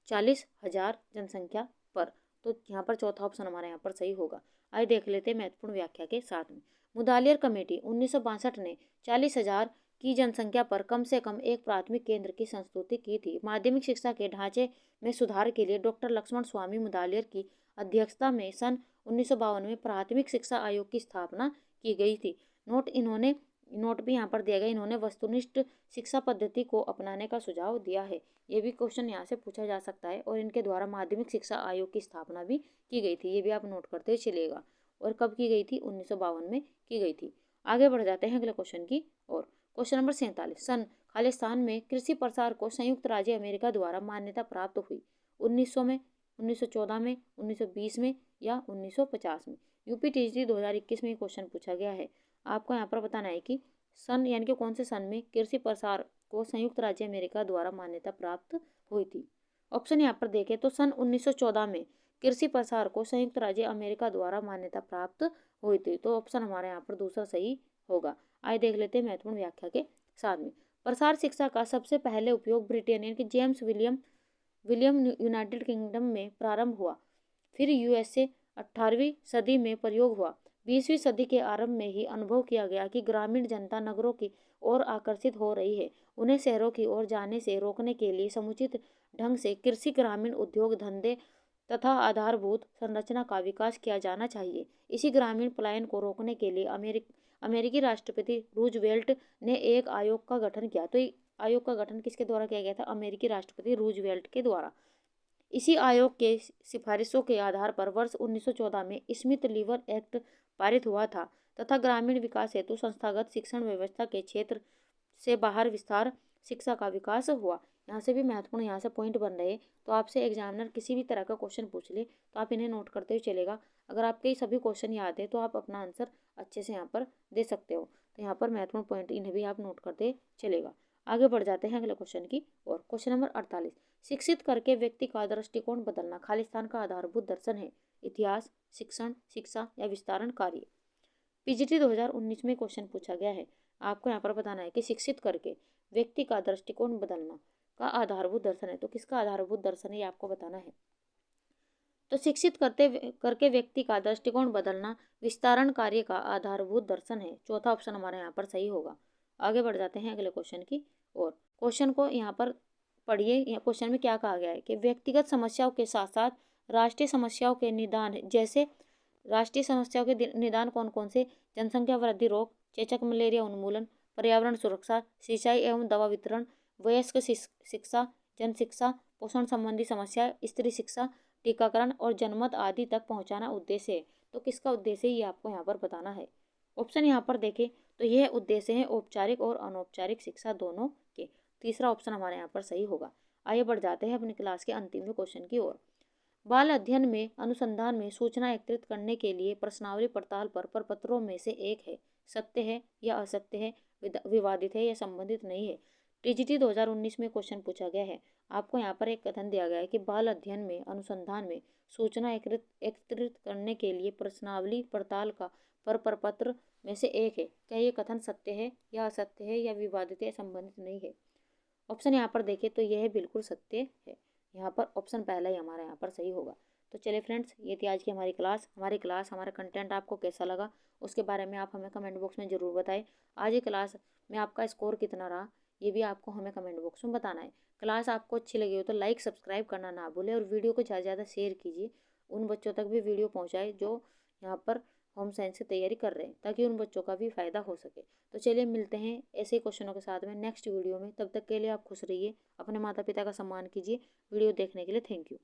40,000 जनसंख्या पर। तो यहाँ पर चौथा ऑप्शन हमारे यहाँ पर सही होगा। आइए देख लेते हैं महत्वपूर्ण व्याख्या के साथ में। मुदालियर कमेटी 1962 ने 40,000 की जनसंख्या पर कम से कम एक प्राथमिक केंद्र की संस्तुति की थी। माध्यमिक शिक्षा के ढांचे में सुधार के लिए डॉक्टर लक्ष्मण स्वामी मुदालियर की अध्यक्षता में सन 1952 में प्राथमिक शिक्षा आयोग की स्थापना की गई थी। नोट भी यहाँ पर दिया गया, इन्होंने वस्तुनिष्ठ शिक्षा पद्धति को अपनाने का सुझाव दिया है। ये भी क्वेश्चन यहाँ से पूछा जा सकता है। और इनके द्वारा माध्यमिक शिक्षा आयोग की स्थापना भी की गई थी, ये भी आप नोट करते चलिएगा। और कब की गई थी? 1952 में की गई थी। आगे बढ़ जाते हैं अगले क्वेश्चन की और। क्वेश्चन नंबर 47, सन खालिस्तान में कृषि प्रसार को संयुक्त राज्य अमेरिका द्वारा मान्यता प्राप्त हुई? 1900 में, 1914 में, 1920 में या 1950 में? UPTCT 2021 में क्वेश्चन पूछा गया है। आपको यहाँ पर बताना है कि सन यानी कि कौन से सन में कृषि प्रसार को संयुक्त राज्य अमेरिका द्वारा मान्यता प्राप्त हुई थी। ऑप्शन यहाँ पर देखें तो सन 1914 में कृषि प्रसार को संयुक्त राज्य अमेरिका द्वारा मान्यता प्राप्त हुई थी। तो ऑप्शन हमारे यहाँ पर दूसरा सही होगा। आइए देख लेते हैं महत्वपूर्ण व्याख्या के साथ में। प्रसार शिक्षा का सबसे पहले उपयोग ब्रिटेन यानी कि जेम्स विलियम यूनाइटेड किंगडम में प्रारंभ हुआ। फिर USA 18वीं सदी में प्रयोग हुआ। 20वीं सदी के आरंभ में ही अनुभव किया गया कि ग्रामीण जनता नगरों की ओर आकर्षित हो रही है। उन्हें शहरों की ओर जाने से रोकने के लिए समुचित ढंग से कृषि, ग्रामीण उद्योग धंधे तथा आधारभूत संरचना का विकास किया जाना चाहिए। इसी ग्रामीण पलायन को रोकने के लिए अमेरिकी राष्ट्रपति रूजवेल्ट ने एक आयोग का गठन किया। तो आयोग का गठन किसके द्वारा किया गया था? अमेरिकी राष्ट्रपति रूजवेल्ट के द्वारा। इसी आयोग के सिफारिशों के आधार पर वर्ष 1914 में स्मिथ लीवर एक्ट पारित हुआ था तथा ग्रामीण विकास हेतु संस्थागत शिक्षण व्यवस्था के क्षेत्र से बाहर विस्तार शिक्षा का विकास हुआ। यहाँ से भी महत्वपूर्ण यहाँ से पॉइंट बन रहे। तो आपसे एग्जामिनर किसी भी तरह का क्वेश्चन पूछ ले तो आप इन्हें नोट करते हुए चलेगा। अगर आपके ये सभी क्वेश्चन याद है तो आप अपना आंसर अच्छे से यहाँ पर दे सकते हो। तो यहाँ पर महत्वपूर्ण पॉइंट इन्हें भी आप नोट करते चलेगा। आगे बढ़ जाते हैं अगले क्वेश्चन की और। क्वेश्चन नंबर 48, शिक्षित करके व्यक्ति का दृष्टिकोण बदलना खालिस्तान का आधारभूत दर्शन है? इतिहास, शिक्षण, शिक्षा या विस्तारण कार्य? PGT 2019 में क्वेश्चन पूछा गया है। आपको यहाँ पर बताना है कि शिक्षित करके व्यक्ति का दृष्टिकोण बदलना का आधारभूत दर्शन है। तो किसका आधारभूत दर्शन है ये आपको बताना है। तो शिक्षित करके व्यक्ति का दृष्टिकोण बदलना विस्तारण कार्य का आधारभूत दर्शन है। चौथा ऑप्शन हमारे यहाँ पर सही होगा। आगे बढ़ जाते हैं अगले क्वेश्चन की और। क्वेश्चन को यहाँ पर पढ़िए। क्वेश्चन में क्या कहा गया है कि व्यक्तिगत समस्याओं के साथ साथ राष्ट्रीय समस्याओं के निदान, जैसे राष्ट्रीय समस्याओं के निदान कौन कौन से? जनसंख्या वृद्धि रोक, चेचक मलेरिया उन्मूलन, पर्यावरण सुरक्षा, सिंचाई एवं दवा वितरण, वयस्क शिक्षा, जन शिक्षा, पोषण संबंधी समस्या, स्त्री शिक्षा, टीकाकरण और जनमत आदि तक पहुंचाना उद्देश्य है। तो किसका उद्देश्य है ये आपको यहाँ पर बताना है। ऑप्शन यहाँ पर देखें तो यह उद्देश्य है औपचारिक और अनौपचारिक शिक्षा दोनों के। तीसरा ऑप्शन हमारे यहाँ पर सही होगा। आइए बढ़ जाते हैं अपनी क्लास के अंतिम क्वेश्चन की ओर। बाल अध्ययन में अनुसंधान में सूचना एकत्रित करने के लिए प्रश्नावली पड़ताल पर प्रपत्रों में से एक है? सत्य है या असत्य है, विवादित है या संबंधित नहीं है? TGT 2019 में क्वेश्चन पूछा गया है। आपको यहाँ पर एक कथन दिया गया है कि बाल अध्ययन में अनुसंधान में सूचना एकत्रित करने के लिए प्रश्नावली पड़ताल का प्रपत्र में से एक है। क्या ये कथन सत्य है या असत्य है या विवादित है, संबंधित नहीं है? ऑप्शन यहाँ पर देखें तो यह बिल्कुल सत्य है। यहाँ पर ऑप्शन पहला ही हमारा यहाँ पर सही होगा। तो चलिए फ्रेंड्स, ये थी आज की हमारी क्लास। हमारा कंटेंट आपको कैसा लगा उसके बारे में आप हमें कमेंट बॉक्स में ज़रूर बताएं। आज की क्लास में आपका स्कोर कितना रहा ये भी आपको हमें कमेंट बॉक्स में बताना है। क्लास आपको अच्छी लगी हो तो लाइक सब्सक्राइब करना ना भूलें और वीडियो को ज़्यादा से ज़्यादा शेयर कीजिए। उन बच्चों तक भी वीडियो पहुँचाए जो यहाँ पर होम साइंस की तैयारी कर रहे हैं, ताकि उन बच्चों का भी फ़ायदा हो सके। तो चलिए मिलते हैं ऐसे क्वेश्चनों के साथ में नेक्स्ट वीडियो में। तब तक के लिए आप खुश रहिए, अपने माता पिता का सम्मान कीजिए। वीडियो देखने के लिए थैंक यू।